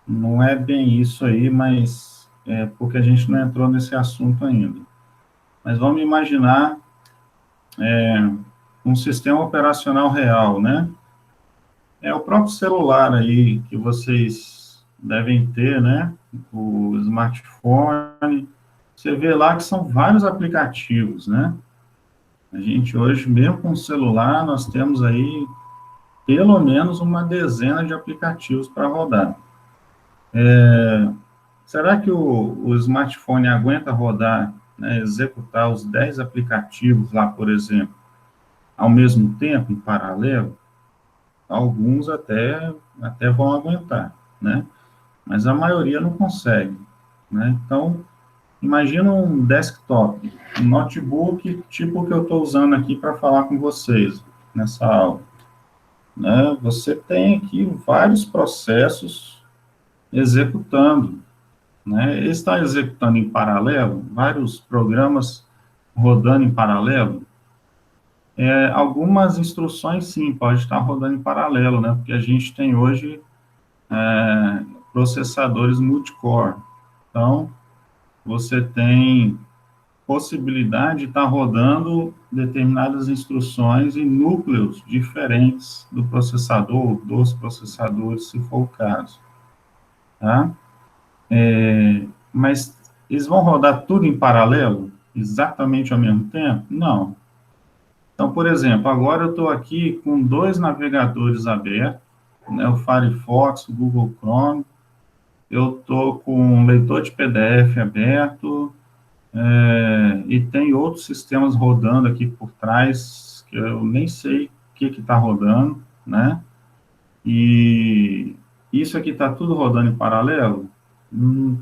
Não é bem isso aí, mas porque a gente não entrou nesse assunto ainda. Mas vamos imaginar um sistema operacional real, né? É o próprio celular aí que vocês devem ter, né? O smartphone. Você vê lá que são vários aplicativos, né? A gente hoje, mesmo com o celular, nós temos aí pelo menos uma dezena de aplicativos para rodar. Será que o smartphone aguenta rodar, né, executar os 10 aplicativos lá, por exemplo, ao mesmo tempo, em paralelo? Alguns até vão aguentar, né? Mas a maioria não consegue, né? Então, imagina um desktop, um notebook, tipo o que eu estou usando aqui para falar com vocês nessa aula, né? Você tem aqui vários processos executando, né? Ele está executando em paralelo, vários programas rodando em paralelo. Algumas instruções, sim, pode estar rodando em paralelo, né? Porque a gente tem hoje processadores multicore. Então, você tem possibilidade de estar rodando determinadas instruções em núcleos diferentes do processador, dos processadores, se for o caso. Tá? Mas eles vão rodar tudo em paralelo, exatamente ao mesmo tempo? Não. Então, por exemplo, agora eu estou aqui com 2 navegadores abertos, né, o Firefox, o Google Chrome, eu estou com um leitor de PDF aberto, e tem outros sistemas rodando aqui por trás, que eu nem sei o que está rodando, né? E isso aqui está tudo rodando em paralelo?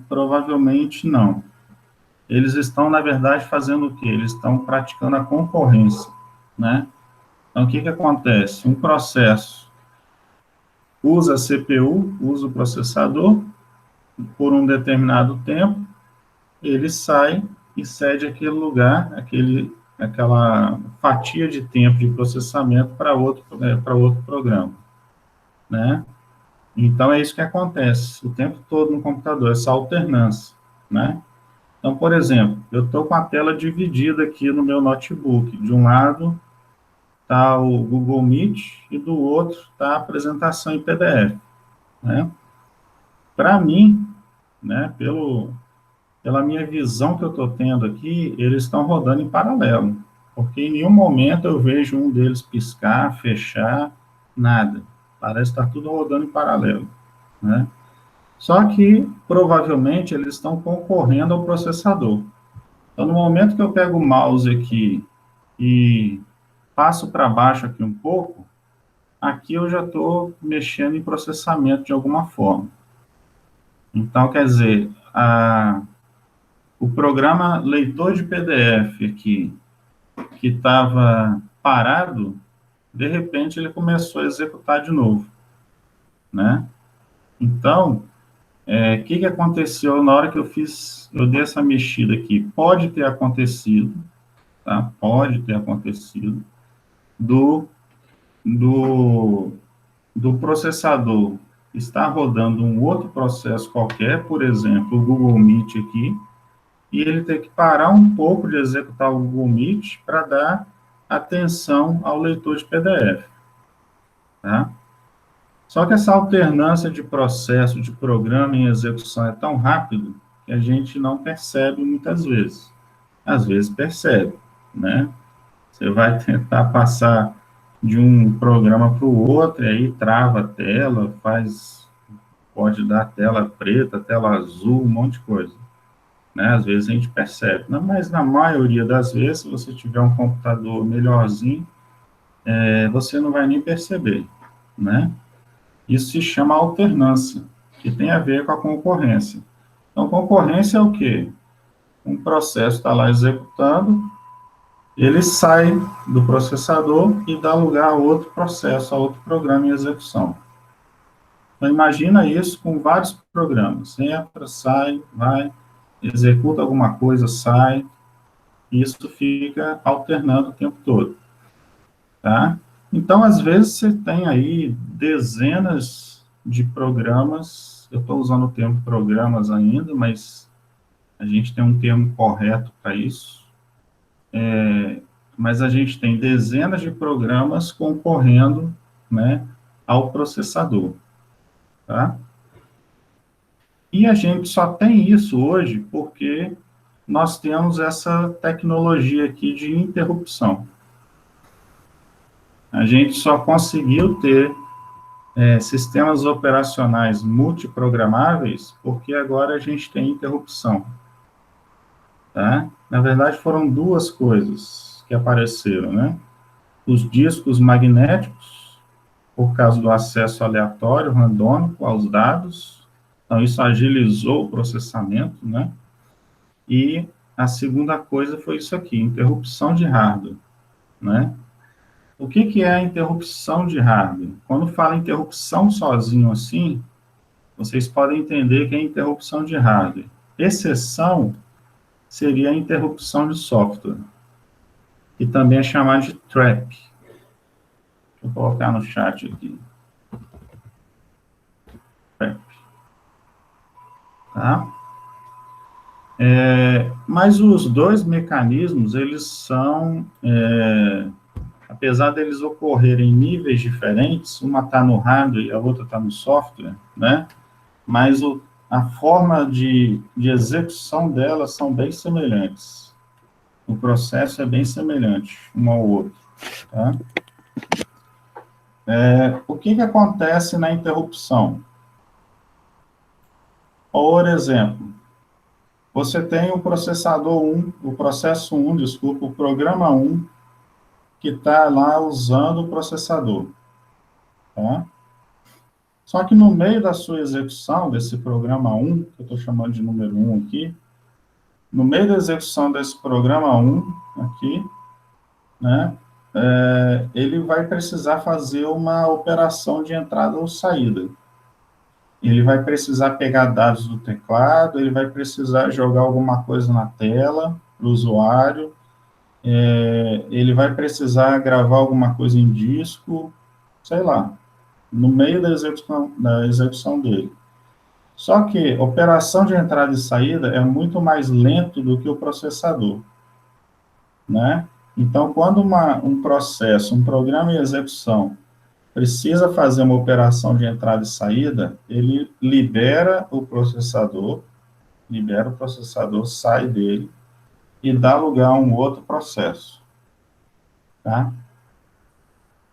Provavelmente não. Eles estão, na verdade, fazendo o quê? Eles estão praticando a concorrência, né? Então, o que acontece? Um processo usa a CPU, usa o processador, por um determinado tempo, ele sai e cede aquele lugar, aquela fatia de tempo de processamento para outro programa, né? Então, é isso que acontece o tempo todo no computador, essa alternância, né? Então, por exemplo, eu estou com a tela dividida aqui no meu notebook. De um lado está o Google Meet e do outro está a apresentação em PDF, né? Para mim, né, pela minha visão que eu estou tendo aqui, eles estão rodando em paralelo, porque em nenhum momento eu vejo um deles piscar, fechar, nada. Parece que está tudo rodando em paralelo, né? Só que, provavelmente, eles estão concorrendo ao processador. Então, no momento que eu pego o mouse aqui e passo para baixo aqui um pouco, aqui eu já estou mexendo em processamento de alguma forma. Então, quer dizer, o programa leitor de PDF aqui, que estava parado, de repente ele começou a executar de novo, né? Então, o que aconteceu na hora que eu dei essa mexida aqui? Pode ter acontecido, tá? Pode ter acontecido do processador estar rodando um outro processo qualquer, por exemplo, o Google Meet aqui, e ele ter que parar um pouco de executar o Google Meet para dar atenção ao leitor de PDF, tá? Só que essa alternância de processo, de programa em execução é tão rápido que a gente não percebe muitas vezes. Às vezes percebe, né? Você vai tentar passar de um programa para o outro, e aí trava a tela, pode dar tela preta, tela azul, um monte de coisa. né? Às vezes a gente percebe, né? Mas na maioria das vezes, se você tiver um computador melhorzinho, você não vai nem perceber, né? Isso se chama alternância, que tem a ver com a concorrência. Então, concorrência é o quê? Um processo está lá executando, ele sai do processador e dá lugar a outro processo, a outro programa em execução. Então, imagina isso com vários programas. Entra, sai, vai, executa alguma coisa, sai, e isso fica alternando o tempo todo, tá? Então, às vezes, você tem aí dezenas de programas, eu estou usando o termo programas ainda, mas a gente tem um termo correto para isso, mas a gente tem dezenas de programas concorrendo, né, ao processador, tá? E a gente só tem isso hoje porque nós temos essa tecnologia aqui de interrupção. A gente só conseguiu ter sistemas operacionais multiprogramáveis porque agora a gente tem interrupção, tá? Na verdade, foram duas coisas que apareceram, né? Os discos magnéticos, por causa do acesso aleatório, randômico aos dados, então isso agilizou o processamento, né? E a segunda coisa foi isso aqui, interrupção de hardware, né? O que é a interrupção de hardware? Quando fala interrupção sozinho assim, vocês podem entender que é interrupção de hardware. Exceção seria a interrupção de software, que também é chamada de trap. Deixa eu colocar no chat aqui. Trap. Tá? Mas os dois mecanismos, eles são, apesar deles ocorrerem em níveis diferentes, uma está no hardware e a outra está no software, né? Mas a forma de execução delas são bem semelhantes. O processo é bem semelhante um ao outro, tá? O que acontece na interrupção? Por exemplo, você tem o processador 1, o processo 1, desculpa, o programa 1, que está lá usando o processador, tá? Só que no meio da sua execução desse programa 1, que eu estou chamando de número 1 aqui, no meio da execução desse programa 1 aqui, né, ele vai precisar fazer uma operação de entrada ou saída. Ele vai precisar pegar dados do teclado, ele vai precisar jogar alguma coisa na tela para o usuário, ele vai precisar gravar alguma coisa em disco, sei lá, no meio da execução dele. Só que operação de entrada e saída é muito mais lento do que o processador, né? Então, quando um processo, um programa em execução, precisa fazer uma operação de entrada e saída, ele libera o processador, sai dele e dá lugar a um outro processo, tá?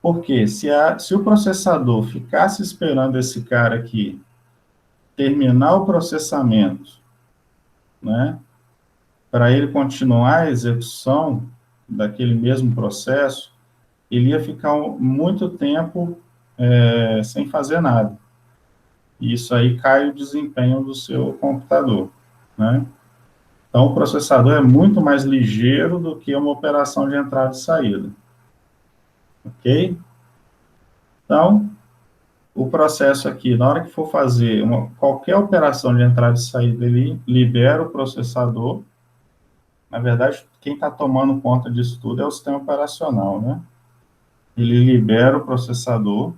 Porque se o processador ficasse esperando esse cara aqui terminar o processamento, né, para ele continuar a execução daquele mesmo processo, ele ia ficar muito tempo sem fazer nada. E isso aí cai o desempenho do seu computador, né? Então, o processador é muito mais ligeiro do que uma operação de entrada e saída. Ok? Então, o processo aqui, na hora que for fazer qualquer operação de entrada e saída, ele libera o processador. Na verdade, quem está tomando conta disso tudo é o sistema operacional, né? Ele libera o processador,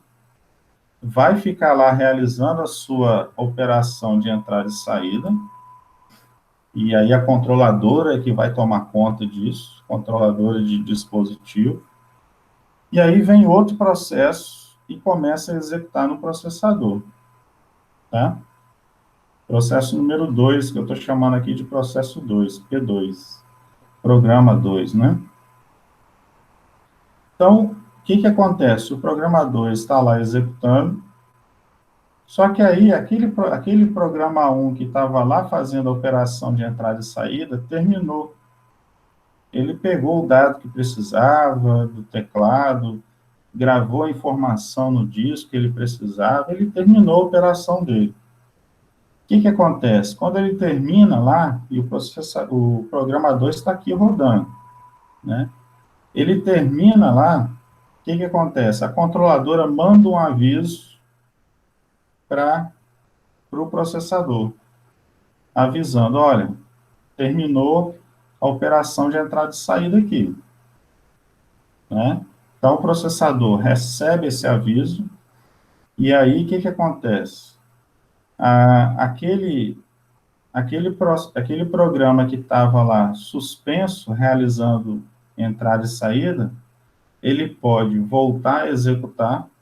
vai ficar lá realizando a sua operação de entrada e saída, e aí a controladora é que vai tomar conta disso, controladora de dispositivo, e aí vem outro processo e começa a executar no processador, tá? Processo número 2, que eu estou chamando aqui de processo 2, P2, programa 2, né? Então, o que acontece? O programa 2 está lá executando, Só que aí, aquele programa 1 que estava lá fazendo a operação de entrada e saída, terminou. Ele pegou o dado que precisava do teclado, gravou a informação no disco que ele precisava, ele terminou a operação dele. O que acontece? Quando ele termina lá, e o programador está aqui rodando, né? Ele termina lá, o que acontece? A controladora manda um aviso para o processador, avisando, olha, terminou a operação de entrada e saída aqui, né? Então, o processador recebe esse aviso, e aí, o que acontece? Aquele programa que estava lá suspenso, realizando entrada e saída, ele pode voltar a executar,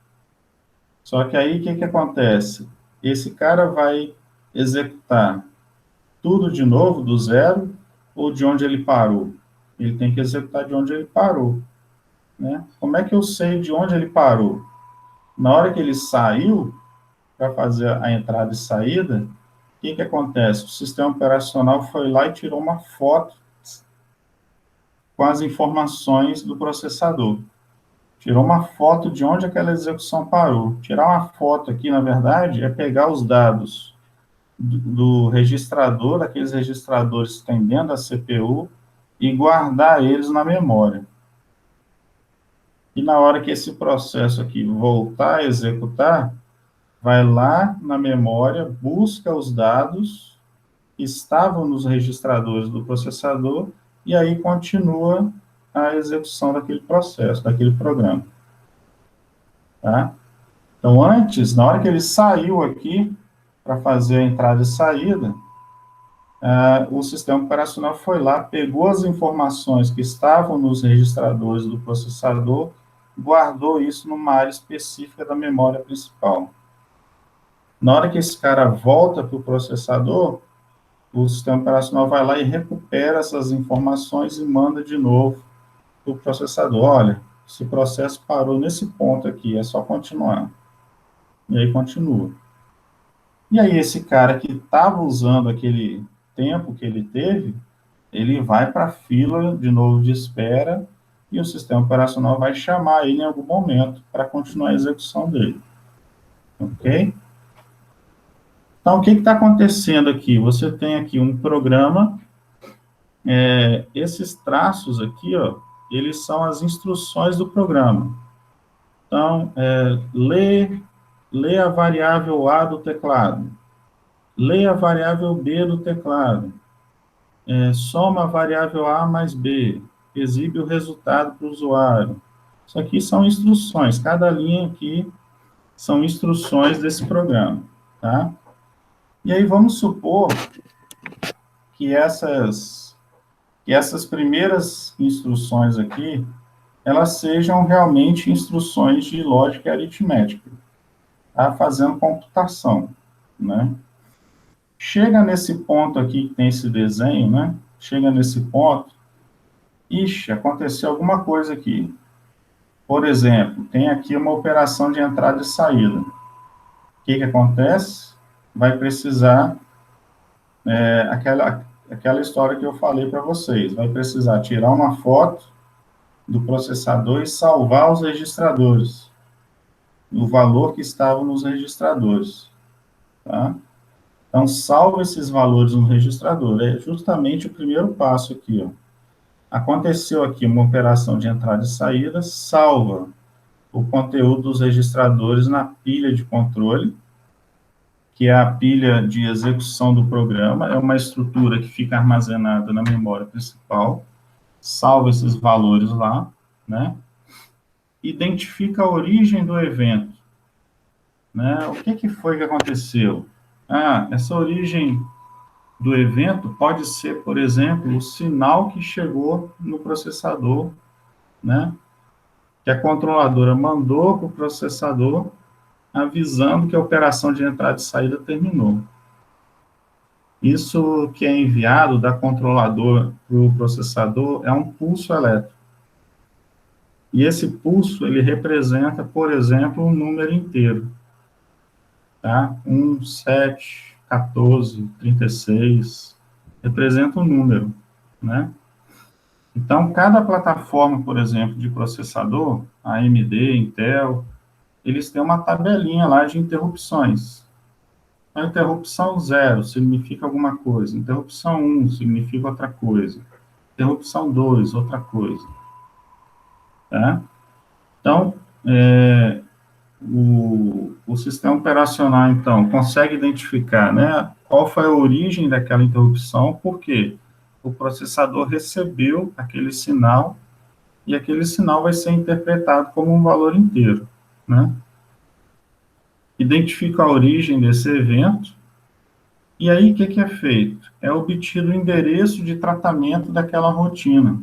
só que aí, o que acontece? Esse cara vai executar tudo de novo, do zero, ou de onde ele parou? Ele tem que executar de onde ele parou, né? Como é que eu sei de onde ele parou? Na hora que ele saiu para fazer a entrada e saída, o que acontece? O sistema operacional foi lá e tirou uma foto com as informações do processador. Tirou uma foto de onde aquela execução parou. Tirar uma foto aqui, na verdade, é pegar os dados do registrador, daqueles registradores que tem dentro da CPU, e guardar eles na memória. E na hora que esse processo aqui voltar a executar, vai lá na memória, busca os dados que estavam nos registradores do processador, e aí continua a execução daquele processo, daquele programa. Tá? Então, antes, na hora que ele saiu aqui, para fazer a entrada e saída, o sistema operacional foi lá, pegou as informações que estavam nos registradores do processador, guardou isso numa área específica da memória principal. Na hora que esse cara volta para o processador, o sistema operacional vai lá e recupera essas informações e manda de novo para o processador. Olha, esse processo parou nesse ponto aqui, é só continuar. E aí continua. E aí esse cara que estava usando aquele tempo que ele teve, ele vai para a fila de novo de espera e o sistema operacional vai chamar ele em algum momento para continuar a execução dele. Ok? Então, o que está acontecendo aqui? Você tem aqui um programa, esses traços aqui, ó, eles são as instruções do programa. Então, lê a variável A do teclado, lê a variável B do teclado, soma a variável A mais B, exibe o resultado para o usuário. Isso aqui são instruções, cada linha aqui são instruções desse programa, tá? E aí vamos supor que essas primeiras instruções aqui, elas sejam realmente instruções de lógica e aritmética, tá? Fazendo computação, né? Chega nesse ponto aqui que tem esse desenho, né? Chega nesse ponto, ixi, aconteceu alguma coisa aqui. Por exemplo, tem aqui uma operação de entrada e saída. O que acontece? Vai precisar, aquela história que eu falei para vocês, vai precisar tirar uma foto do processador e salvar os registradores, o valor que estava nos registradores, tá? Então, salva esses valores no registrador. É justamente o primeiro passo aqui, ó. Aconteceu aqui uma operação de entrada e saída, salva o conteúdo dos registradores na pilha de controle, que é a pilha de execução do programa, é uma estrutura que fica armazenada na memória principal, salva esses valores lá, né? Identifica a origem do evento, né? O que foi que aconteceu? Essa origem do evento pode ser, por exemplo, o sinal que chegou no processador, né? Que a controladora mandou para o processador, avisando que a operação de entrada e saída terminou. Isso que é enviado da controladora para o processador é um pulso elétrico. E esse pulso, ele representa, por exemplo, um número inteiro. tá? 1, 7, 14, 36, representa um número, né? Então, cada plataforma, por exemplo, de processador, AMD, Intel, eles têm uma tabelinha lá de interrupções. A interrupção 0 significa alguma coisa, interrupção 1 significa outra coisa, interrupção 2, outra coisa, tá? Então, o sistema operacional, então, consegue identificar, né, qual foi a origem daquela interrupção, porque o processador recebeu aquele sinal e aquele sinal vai ser interpretado como um valor inteiro, né? Identifica a origem desse evento, e aí o que é feito? É obtido o endereço de tratamento daquela rotina,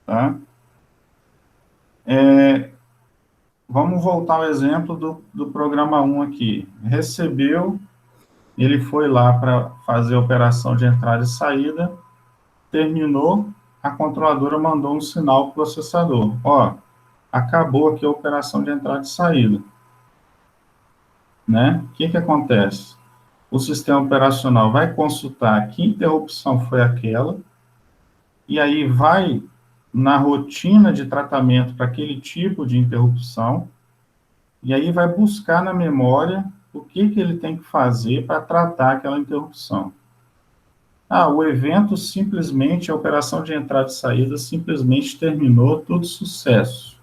tá? Vamos voltar ao exemplo do programa 1 aqui. Recebeu, ele foi lá para fazer a operação de entrada e saída, terminou, a controladora mandou um sinal para o processador. Ó, acabou aqui a operação de entrada e saída. Né? O que acontece? O sistema operacional vai consultar que interrupção foi aquela, e aí vai na rotina de tratamento para aquele tipo de interrupção, e aí vai buscar na memória o que ele tem que fazer para tratar aquela interrupção. Ah, o evento simplesmente, a operação de entrada e saída simplesmente terminou, tudo sucesso.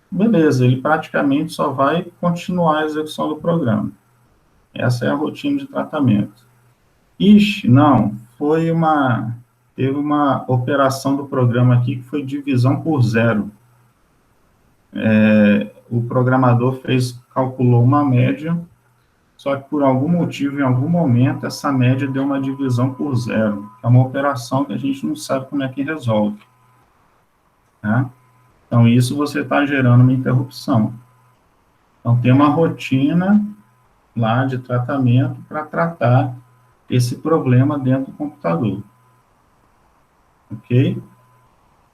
Beleza, ele praticamente só vai continuar a execução do programa. Essa é a rotina de tratamento. Ixi, não, teve uma operação do programa aqui que foi divisão por zero. O programador calculou uma média, só que por algum motivo, em algum momento, essa média deu uma divisão por zero. É uma operação que a gente não sabe como é que resolve. Tá? Então, isso você está gerando uma interrupção. Então, tem uma rotina lá de tratamento para tratar esse problema dentro do computador. Ok?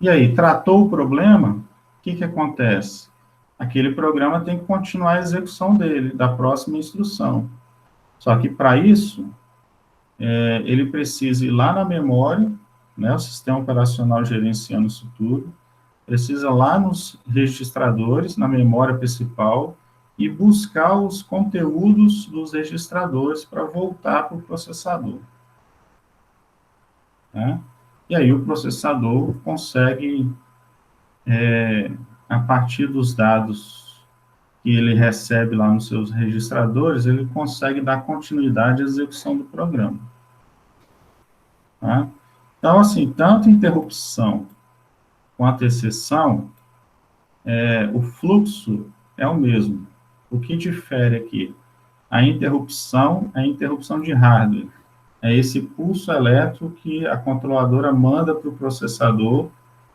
E aí, tratou o problema, o que acontece? Aquele programa tem que continuar a execução dele, da próxima instrução. Só que, para isso, ele precisa ir lá na memória, né, o sistema operacional gerenciando isso tudo, precisa lá nos registradores, na memória principal, e buscar os conteúdos dos registradores para voltar para o processador. Né? E aí o processador consegue, a partir dos dados que ele recebe lá nos seus registradores, ele consegue dar continuidade à execução do programa. Tá? Então, assim, tanto interrupção quanto exceção, o fluxo é o mesmo. O que difere aqui? A interrupção é a interrupção de hardware. É esse pulso elétrico que a controladora manda para o processador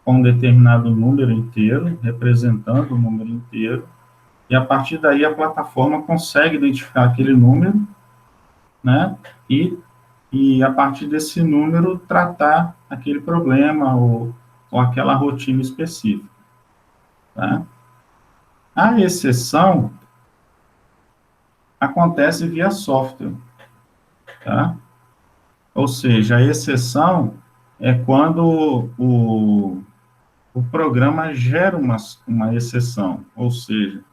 com um determinado número inteiro, representando o número inteiro, e a partir daí a plataforma consegue identificar aquele número, né, e a partir desse número tratar aquele problema ou aquela rotina específica. Tá? A exceção acontece via software, tá? Ou seja, a exceção é quando o programa gera uma exceção, ou seja,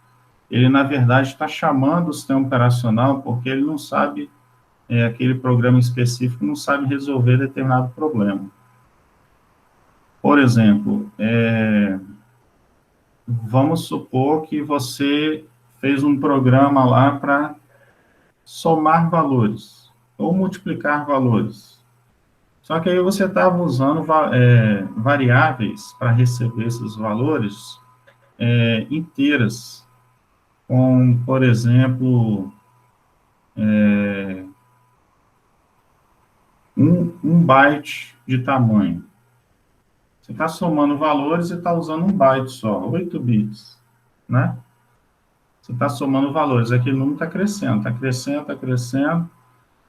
ele, na verdade, está chamando o sistema operacional porque ele não sabe, aquele programa específico não sabe resolver determinado problema. Por exemplo, vamos supor que você fez um programa lá para somar valores ou multiplicar valores. Só que aí você estava usando variáveis para receber esses valores inteiras, com, por exemplo, um byte de tamanho. Você está somando valores e está usando um byte só, 8 bits, né? Você está somando valores, aquele número está crescendo, está crescendo, está crescendo.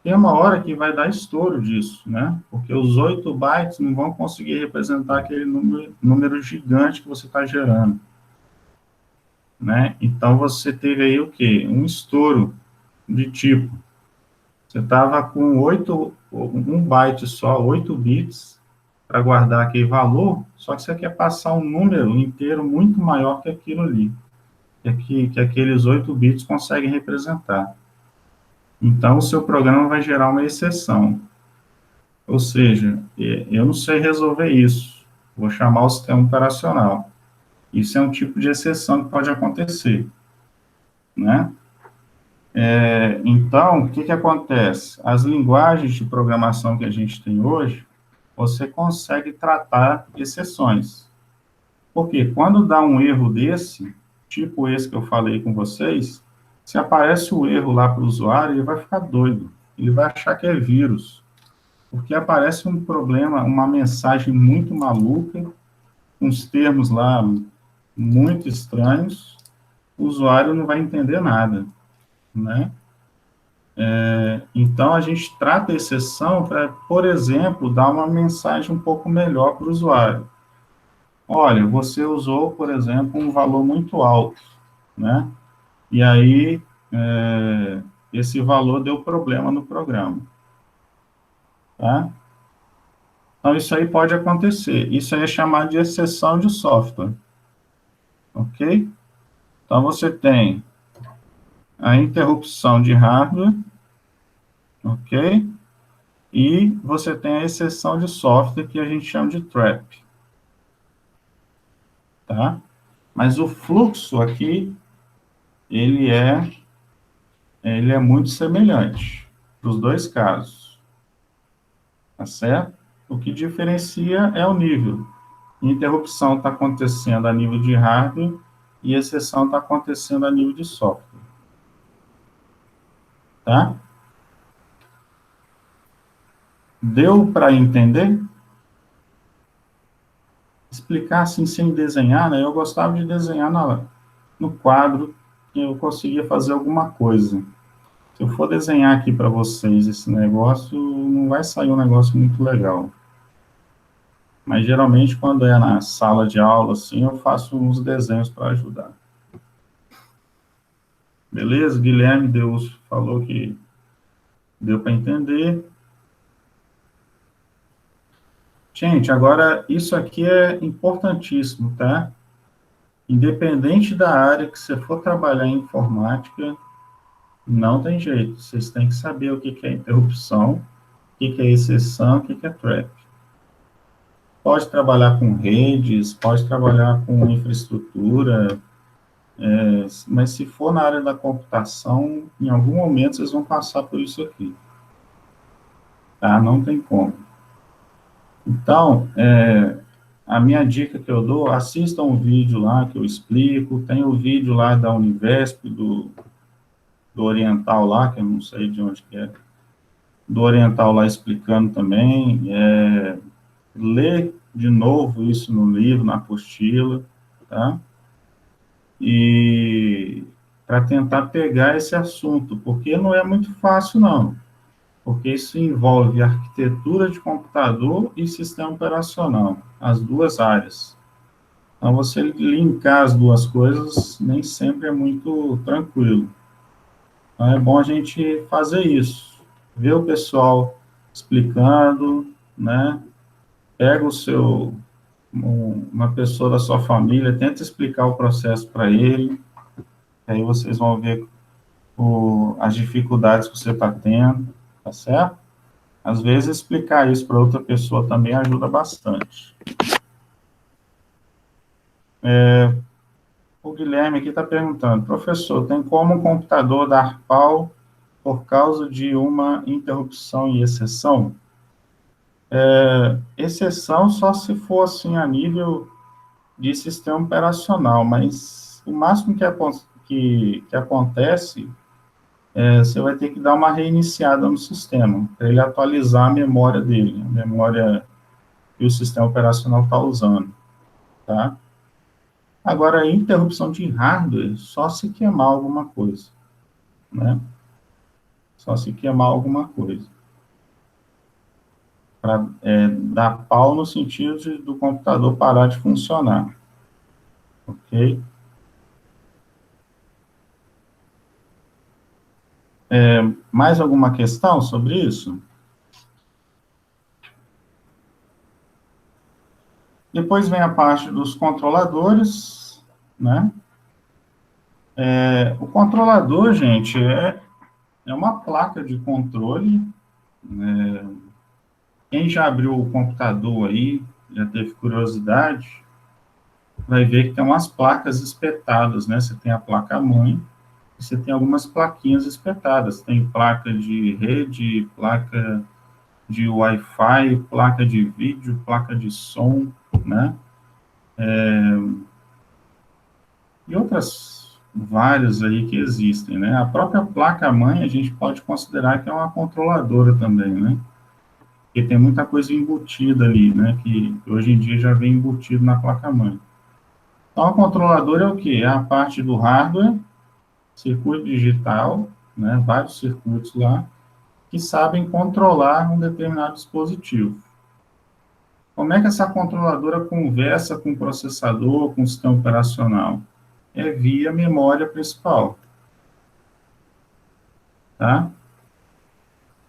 Tem uma hora que vai dar estouro disso, né? Porque os 8 bytes não vão conseguir representar aquele número gigante que você está gerando, né? Então, você teve aí o quê? Um estouro de tipo, você estava com 1 byte só, 8 bits, para guardar aquele valor, só que você quer passar um número inteiro muito maior que aquilo ali, que aqueles 8 bits conseguem representar. Então, o seu programa vai gerar uma exceção. Ou seja, eu não sei resolver isso. Vou chamar o sistema operacional. Isso é um tipo de exceção que pode acontecer, né? Então, o que acontece? As linguagens de programação que a gente tem hoje, você consegue tratar exceções. Porque quando dá um erro desse, tipo esse que eu falei com vocês, se aparece o erro lá para o usuário, ele vai ficar doido. Ele vai achar que é vírus. Porque aparece um problema, uma mensagem muito maluca, uns termos lá muito estranhos, o usuário não vai entender nada, né? Então, a gente trata a exceção para, por exemplo, dar uma mensagem um pouco melhor para o usuário. Olha, você usou, por exemplo, um valor muito alto, né? E aí, esse valor deu problema no programa, tá? Então, isso aí pode acontecer. Isso aí é chamado de exceção de software, ok? Então, você tem a interrupção de hardware, ok? E você tem a exceção de software, que a gente chama de trap, tá? Mas o fluxo aqui, ele é muito semelhante para os dois casos, tá certo? O que diferencia é o nível. Interrupção está acontecendo a nível de hardware e exceção está acontecendo a nível de software, tá? Deu para entender? Explicar assim sem desenhar, né? Eu gostava de desenhar no quadro, que eu conseguia fazer alguma coisa. Se eu for desenhar aqui para vocês esse negócio, não vai sair um negócio muito legal. Mas geralmente quando é na sala de aula, assim, eu faço uns desenhos para ajudar. Beleza? Guilherme Deus falou que deu para entender. Gente, agora isso aqui é importantíssimo, tá? Independente da área que você for trabalhar em informática, não tem jeito. Vocês têm que saber o que é interrupção, o que é exceção, o que é trap. Pode trabalhar com redes, pode trabalhar com infraestrutura, mas se for na área da computação, em algum momento vocês vão passar por isso aqui. Tá? Não tem como. Então, a minha dica que eu dou, assista um vídeo lá que eu explico, tem o vídeo lá da Univesp, do Oriental lá, que eu não sei de onde que é, do Oriental lá explicando também, ler de novo isso no livro, na apostila, tá? E para tentar pegar esse assunto, porque não é muito fácil, não, porque isso envolve arquitetura de computador e sistema operacional, as duas áreas. Então, você linkar as duas coisas nem sempre é muito tranquilo. Então, é bom a gente fazer isso, ver o pessoal explicando, né? Pega uma pessoa da sua família, tenta explicar o processo para ele, aí vocês vão ver as dificuldades que você está tendo, tá certo? Às vezes, explicar isso para outra pessoa também ajuda bastante. O Guilherme aqui está perguntando, professor, tem como um computador dar pau por causa de uma interrupção e exceção? Exceção só se for assim a nível de sistema operacional, mas o máximo que acontece você vai ter que dar uma reiniciada no sistema, para ele atualizar a memória dele, a memória que o sistema operacional está usando, tá? Agora, a interrupção de hardware, só se queimar alguma coisa, né? Só se queimar alguma coisa. Para dar pau no sentido do computador parar de funcionar, ok? Mais alguma questão sobre isso? Depois vem a parte dos controladores, né? O controlador, gente, é uma placa de controle. Quem já abriu o computador aí, já teve curiosidade, vai ver que tem umas placas espetadas, né? Você tem a placa-mãe, você tem algumas plaquinhas espetadas. Tem placa de rede, placa de Wi-Fi, placa de vídeo, placa de som, né? E outras várias aí que existem, né? A própria placa-mãe a gente pode considerar que é uma controladora também, né? Porque tem muita coisa embutida ali, né? Que hoje em dia já vem embutido na placa-mãe. Então, a controladora é o quê? É a parte do hardware, circuito digital, né? Vários circuitos lá, que sabem controlar um determinado dispositivo. Como é que essa controladora conversa com o processador, com o sistema operacional? É via memória principal, tá?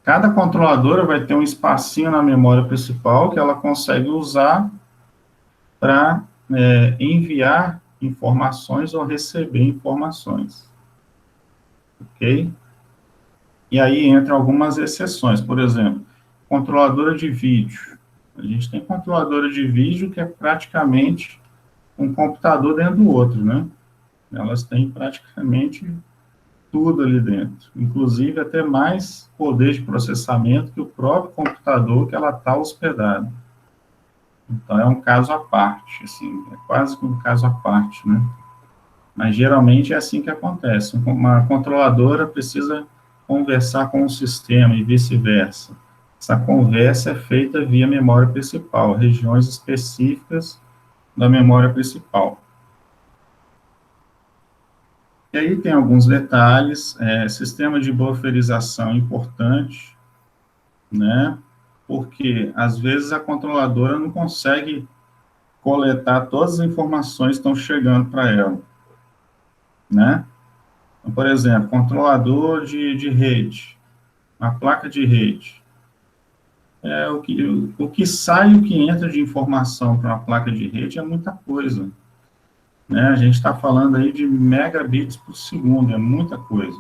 Cada controladora vai ter um espacinho na memória principal que ela consegue usar para enviar informações ou receber informações, ok? E aí entram algumas exceções, por exemplo, controladora de vídeo. A gente tem controladora de vídeo que é praticamente um computador dentro do outro, né? Elas têm praticamente tudo ali dentro, inclusive até mais poder de processamento que o próprio computador que ela está hospedada. Então, é um caso à parte, assim, é quase que um caso à parte, né? Mas, geralmente, é assim que acontece. Uma controladora precisa conversar com o sistema e vice-versa. Essa conversa é feita via memória principal, regiões específicas da memória principal. E aí tem alguns detalhes, sistema de bufferização importante, né? Porque, às vezes, a controladora não consegue coletar todas as informações que estão chegando para ela, né? Então, por exemplo, controlador de rede, uma placa de rede. O que sai e o que entra de informação para uma placa de rede é muita coisa, né? A gente está falando aí de megabits por segundo, é muita coisa.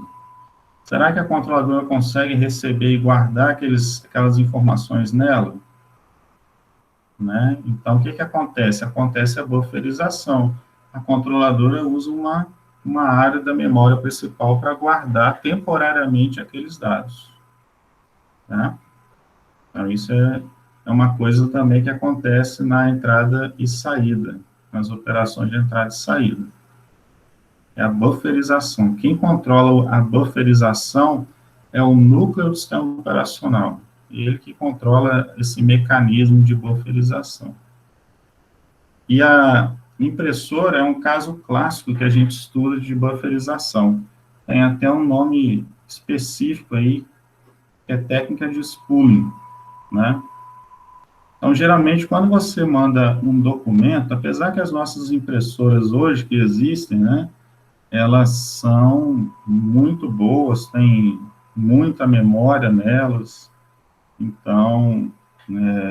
Será que a controladora consegue receber e guardar aquelas informações nela? Né? Então, o que acontece? Acontece a bufferização. A controladora usa uma área da memória principal para guardar temporariamente aqueles dados. Tá? Então, isso é uma coisa também que acontece na entrada e saída, nas operações de entrada e saída. É a bufferização. Quem controla a bufferização é o núcleo do sistema operacional. Ele que controla esse mecanismo de bufferização. E a impressora é um caso clássico que a gente estuda de bufferização. Tem até um nome específico aí, que é técnica de spooling, né? Então, geralmente, quando você manda um documento, apesar que as nossas impressoras hoje que existem, né, elas são muito boas, tem muita memória nelas, então,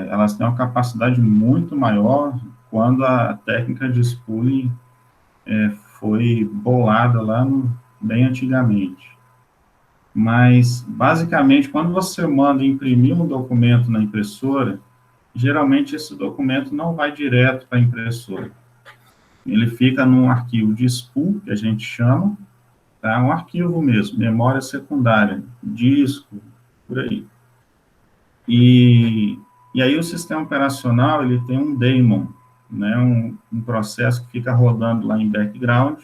elas têm uma capacidade muito maior quando a técnica de spooling foi bolada lá bem antigamente. Mas, basicamente, quando você manda imprimir um documento na impressora, geralmente esse documento não vai direto para a impressora. Ele fica num arquivo de spool, que a gente chama, tá? Um arquivo mesmo, memória secundária, disco, por aí. E aí o sistema operacional, ele tem um daemon, né, um processo que fica rodando lá em background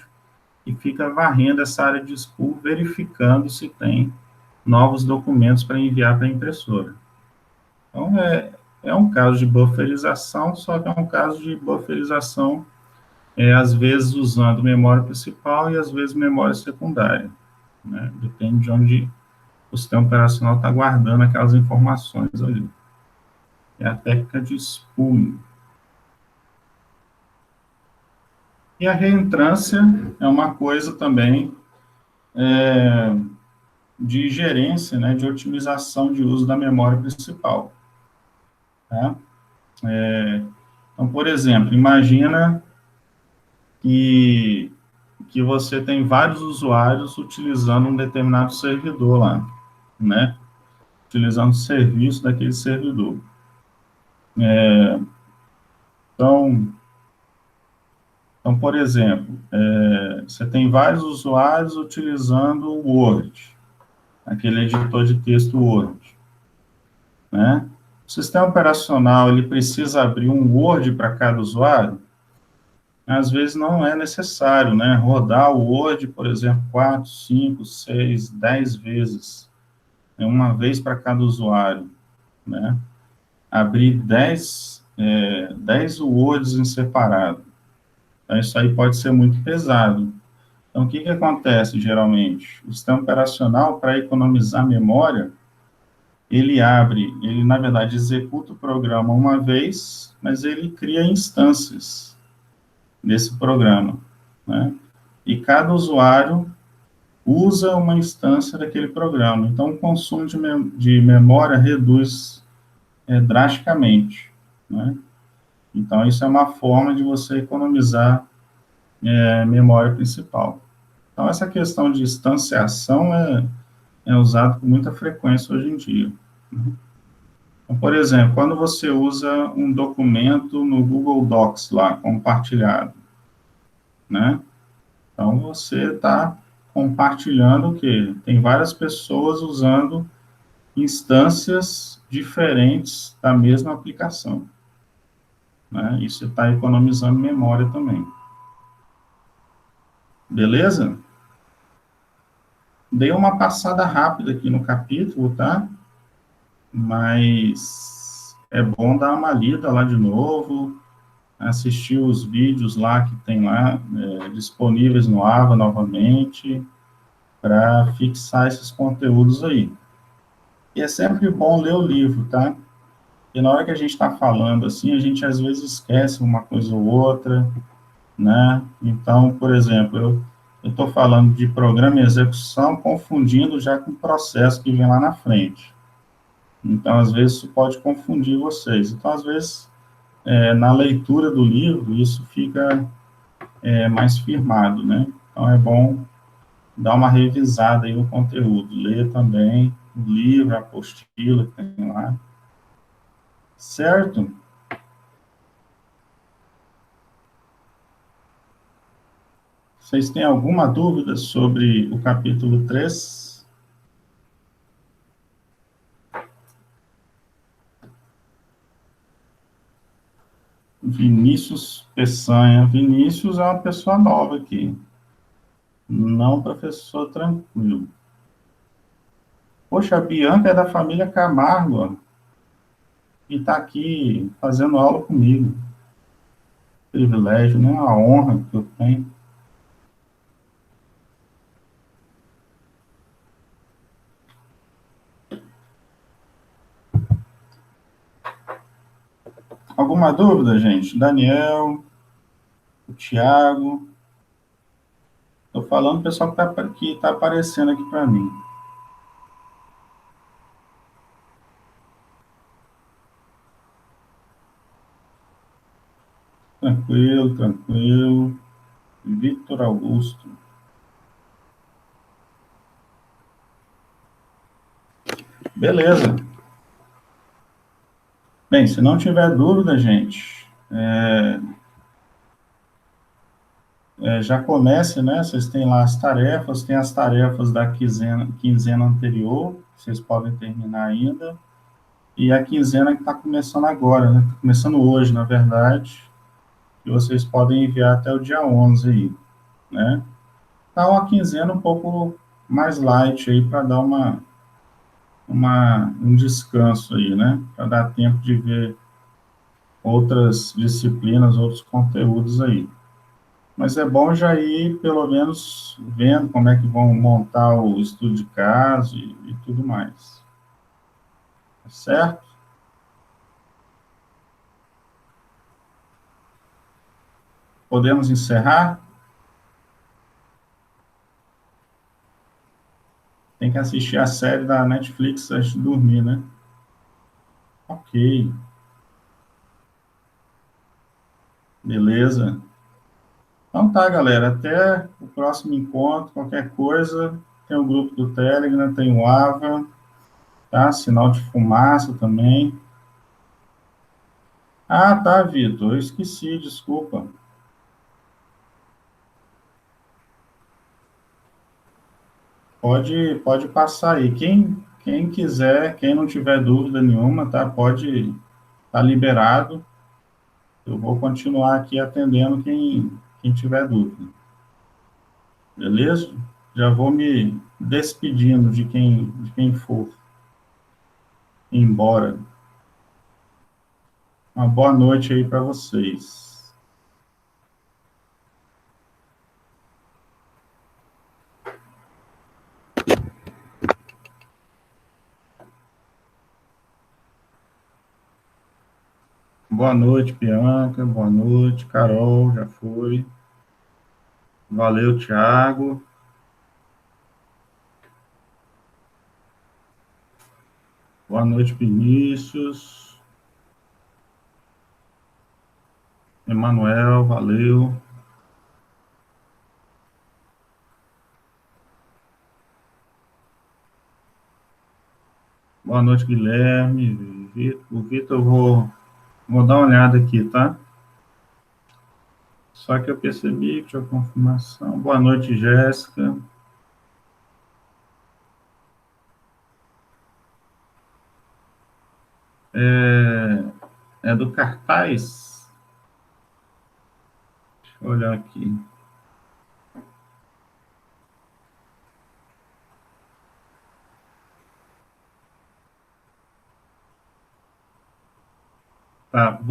e fica varrendo essa área de spool, verificando se tem novos documentos para enviar para a impressora. Então, é um caso de bufferização, só que é um caso de bufferização, às vezes usando memória principal e às vezes memória secundária, né? Depende de onde o sistema operacional está guardando aquelas informações ali. É a técnica de spooling. E a reentrância é uma coisa também de gerência, né, de otimização de uso da memória principal. Tá? Então, por exemplo, imagina que você tem vários usuários utilizando um determinado servidor lá, né? Utilizando o serviço daquele servidor. Então, por exemplo, você tem vários usuários utilizando o Word, aquele editor de texto Word, né? O sistema operacional, ele precisa abrir um Word para cada usuário? Às vezes não é necessário, né? Rodar o Word, por exemplo, 4, 5, 6, 10 vezes, uma vez para cada usuário, né? Abrir 10 Words em separado. Então, isso aí pode ser muito pesado. Então, o que acontece, geralmente? O sistema operacional, para economizar memória, ele, na verdade, executa o programa uma vez, mas ele cria instâncias desse programa, né? E cada usuário usa uma instância daquele programa. Então, o consumo de memória reduz drasticamente, né? Então, isso é uma forma de você economizar memória principal. Então, essa questão de instanciação é usada com muita frequência hoje em dia. Então, por exemplo, quando você usa um documento no Google Docs lá, compartilhado, né? Então, você está compartilhando o quê? Tem várias pessoas usando instâncias diferentes da mesma aplicação, né? Isso está economizando memória também. Beleza? Dei uma passada rápida aqui no capítulo, tá? Mas é bom dar uma lida lá de novo, assistir os vídeos lá que tem lá disponíveis no AVA novamente, para fixar esses conteúdos aí. E é sempre bom ler o livro, tá? E na hora que a gente está falando assim, a gente às vezes esquece uma coisa ou outra, né? Então, por exemplo, eu estou falando de programa e execução, confundindo já com o processo que vem lá na frente. Então, às vezes, isso pode confundir vocês. Então, às vezes, na leitura do livro, isso fica mais firmado, né? Então, é bom dar uma revisada aí no conteúdo, ler também o livro, a apostila que tem lá, certo? Vocês têm alguma dúvida sobre o capítulo 3? Vinícius Peçanha. Vinícius é uma pessoa nova aqui. Não, professor, tranquilo. Poxa, a Bianca é da família Camargo, ó, e está aqui fazendo aula comigo. Privilégio, né? A honra que eu tenho. Alguma dúvida, gente? Daniel, o Thiago. Estou falando o pessoal que tá aparecendo aqui para mim. Tranquilo, tranquilo. Victor Augusto. Beleza. Bem, se não tiver dúvida, gente, já comece, né? Vocês têm lá as tarefas, tem as tarefas da quinzena anterior, que vocês podem terminar ainda, e a quinzena que está começando agora, né? Está começando hoje, na verdade, e vocês podem enviar até o dia 11 aí, né? Tá uma quinzena um pouco mais light aí, para dar um descanso aí, né? Para dar tempo de ver outras disciplinas, outros conteúdos aí. Mas é bom já ir, pelo menos, vendo como é que vão montar o estudo de caso e tudo mais. Tá certo? Podemos encerrar? Tem que assistir a série da Netflix antes de dormir, né? Ok. Beleza. Então tá, galera. Até o próximo encontro. Qualquer coisa, tem o grupo do Telegram, tem o Ava, tá? Sinal de fumaça também. Ah, tá, Vitor. Eu esqueci, desculpa. Pode passar aí. Quem quiser, quem não tiver dúvida nenhuma, tá? Pode tá liberado. Eu vou continuar aqui atendendo quem tiver dúvida. Beleza? Já vou me despedindo de quem for embora. Uma boa noite aí para vocês. Boa noite, Bianca. Boa noite, Carol. Já foi. Valeu, Thiago. Boa noite, Vinícius. Emanuel, valeu. Boa noite, Guilherme. O Vitor, eu vou dar uma olhada aqui, tá? Só que eu percebi que tinha confirmação. Boa noite, Jéssica. É do cartaz? Deixa eu olhar aqui. Tá,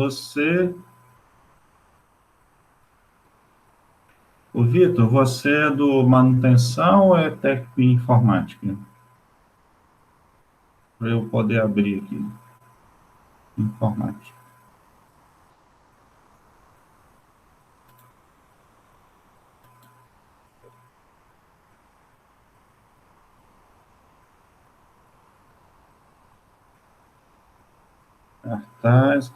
o Vitor, você é do manutenção ou é técnico em informática? Para eu poder abrir aqui. Informática. Cartaz.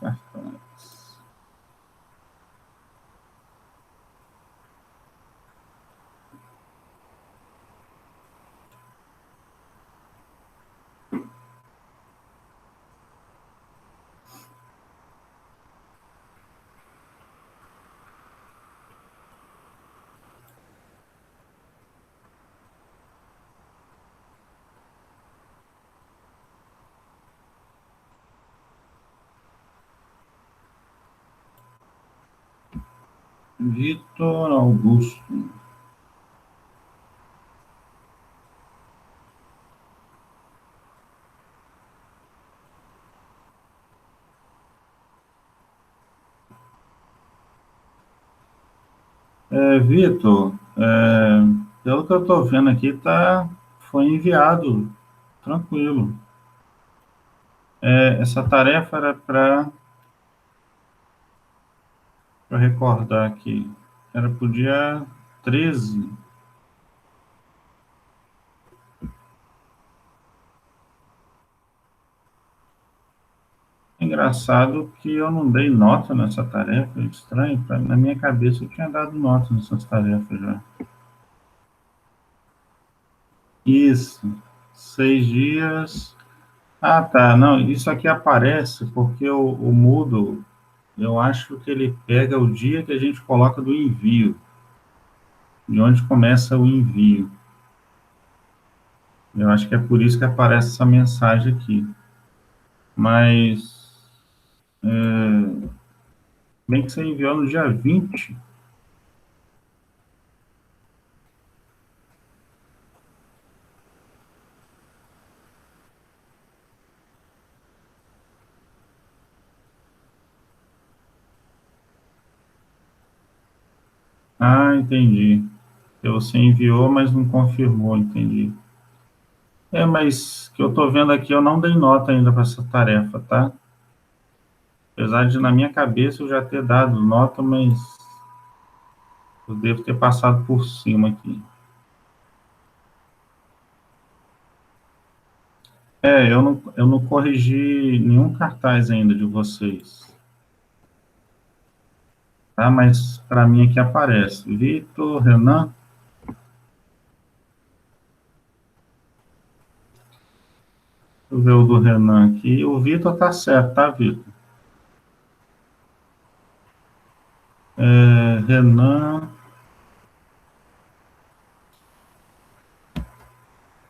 Vitor Augusto. Vitor, pelo que eu estou vendo aqui, foi enviado, tranquilo. Essa tarefa era para recordar aqui, era para o dia 13. Engraçado que eu não dei nota nessa tarefa, estranho, na minha cabeça eu tinha dado nota nessas tarefas já. Isso, 6 dias. Ah, tá, não, isso aqui aparece porque o Moodle, eu acho que ele pega o dia que a gente coloca do envio, de onde começa o envio. Eu acho que é por isso que aparece essa mensagem aqui. Mas, bem que você enviou no dia 20. Ah, entendi. Você enviou, mas não confirmou, entendi. Mas que eu estou vendo aqui, eu não dei nota ainda para essa tarefa, tá? Apesar de, na minha cabeça, eu já ter dado nota, mas eu devo ter passado por cima aqui. Eu não corrigi nenhum cartaz ainda de vocês. Tá? Mas para mim aqui aparece. Vitor, Renan. Deixa eu ver o do Renan aqui. O Vitor tá certo, tá, Vitor? Renan.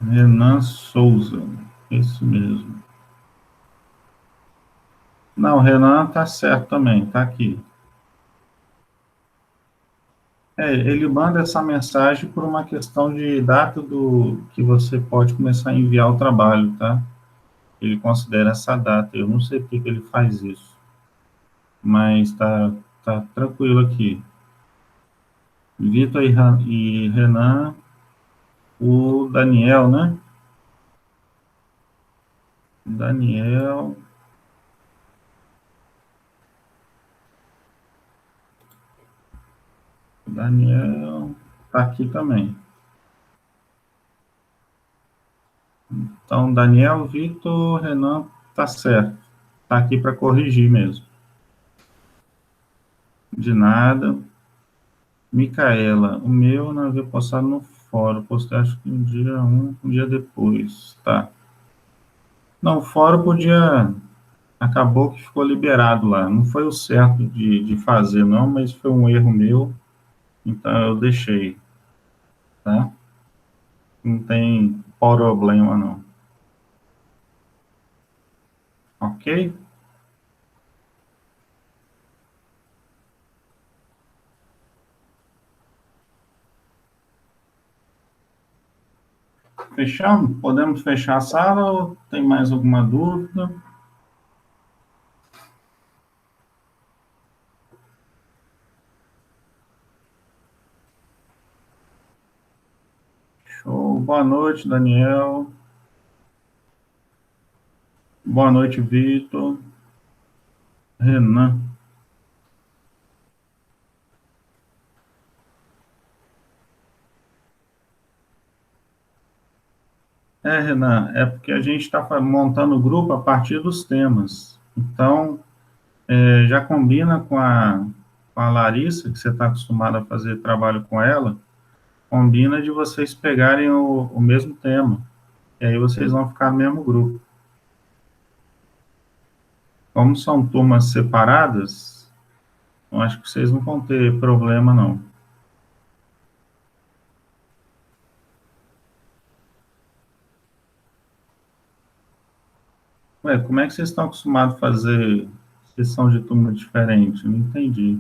Renan Souza. Isso mesmo. Não, o Renan tá certo também, tá aqui. Ele manda essa mensagem por uma questão de data do que você pode começar a enviar o trabalho, tá? Ele considera essa data. Eu não sei por que ele faz isso, mas tá tranquilo aqui. Vitor e Renan, o Daniel, né? Daniel. Daniel tá aqui também. Então, Daniel, Vitor, Renan, tá certo. Tá aqui para corrigir mesmo. De nada. Micaela, o meu não havia postado no fórum. Postei acho que um dia depois. Tá. Não, o fórum podia. Acabou que ficou liberado lá. Não foi o certo de fazer, não, mas foi um erro meu. Então eu deixei. Tá? Não tem problema, não. Ok? Fechamos? Podemos fechar a sala ou tem mais alguma dúvida? Show. Boa noite, Daniel. Boa noite, Vitor. Renan. Renan, é porque a gente está montando o grupo a partir dos temas. Então, já combina com a Larissa, que você está acostumado a fazer trabalho com ela, combina de vocês pegarem o mesmo tema. E aí vocês vão ficar no mesmo grupo. Como são turmas separadas, eu acho que vocês não vão ter problema, não. Ué, como é que vocês estão acostumados a fazer sessão de turma diferente? Não entendi.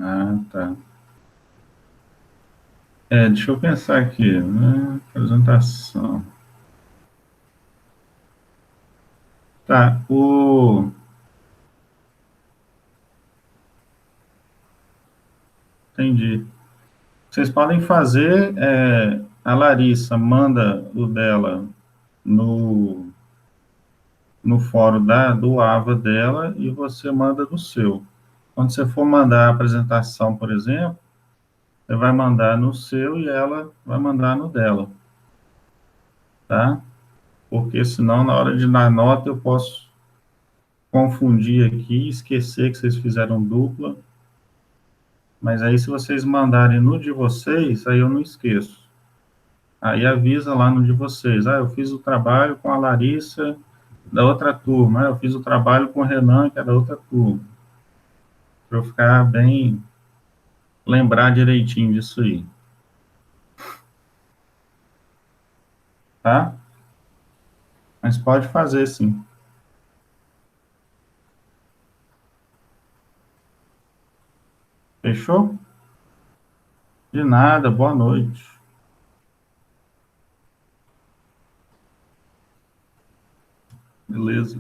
Ah, tá. Deixa eu pensar aqui, né? Apresentação. Tá, Entendi. Vocês podem fazer, a Larissa manda o dela no fórum do AVA dela e você manda do seu. Quando você for mandar a apresentação, por exemplo, você vai mandar no seu e ela vai mandar no dela, tá? Porque senão, na hora de dar nota, eu posso confundir aqui, esquecer que vocês fizeram dupla. Mas aí, se vocês mandarem no de vocês, aí eu não esqueço. Aí avisa lá no de vocês. Ah, eu fiz o trabalho com a Larissa da outra turma. Ah, eu fiz o trabalho com o Renan, que é da outra turma. Para eu ficar bem, lembrar direitinho disso aí. Tá? Mas pode fazer, sim. Fechou? De nada, boa noite. Beleza.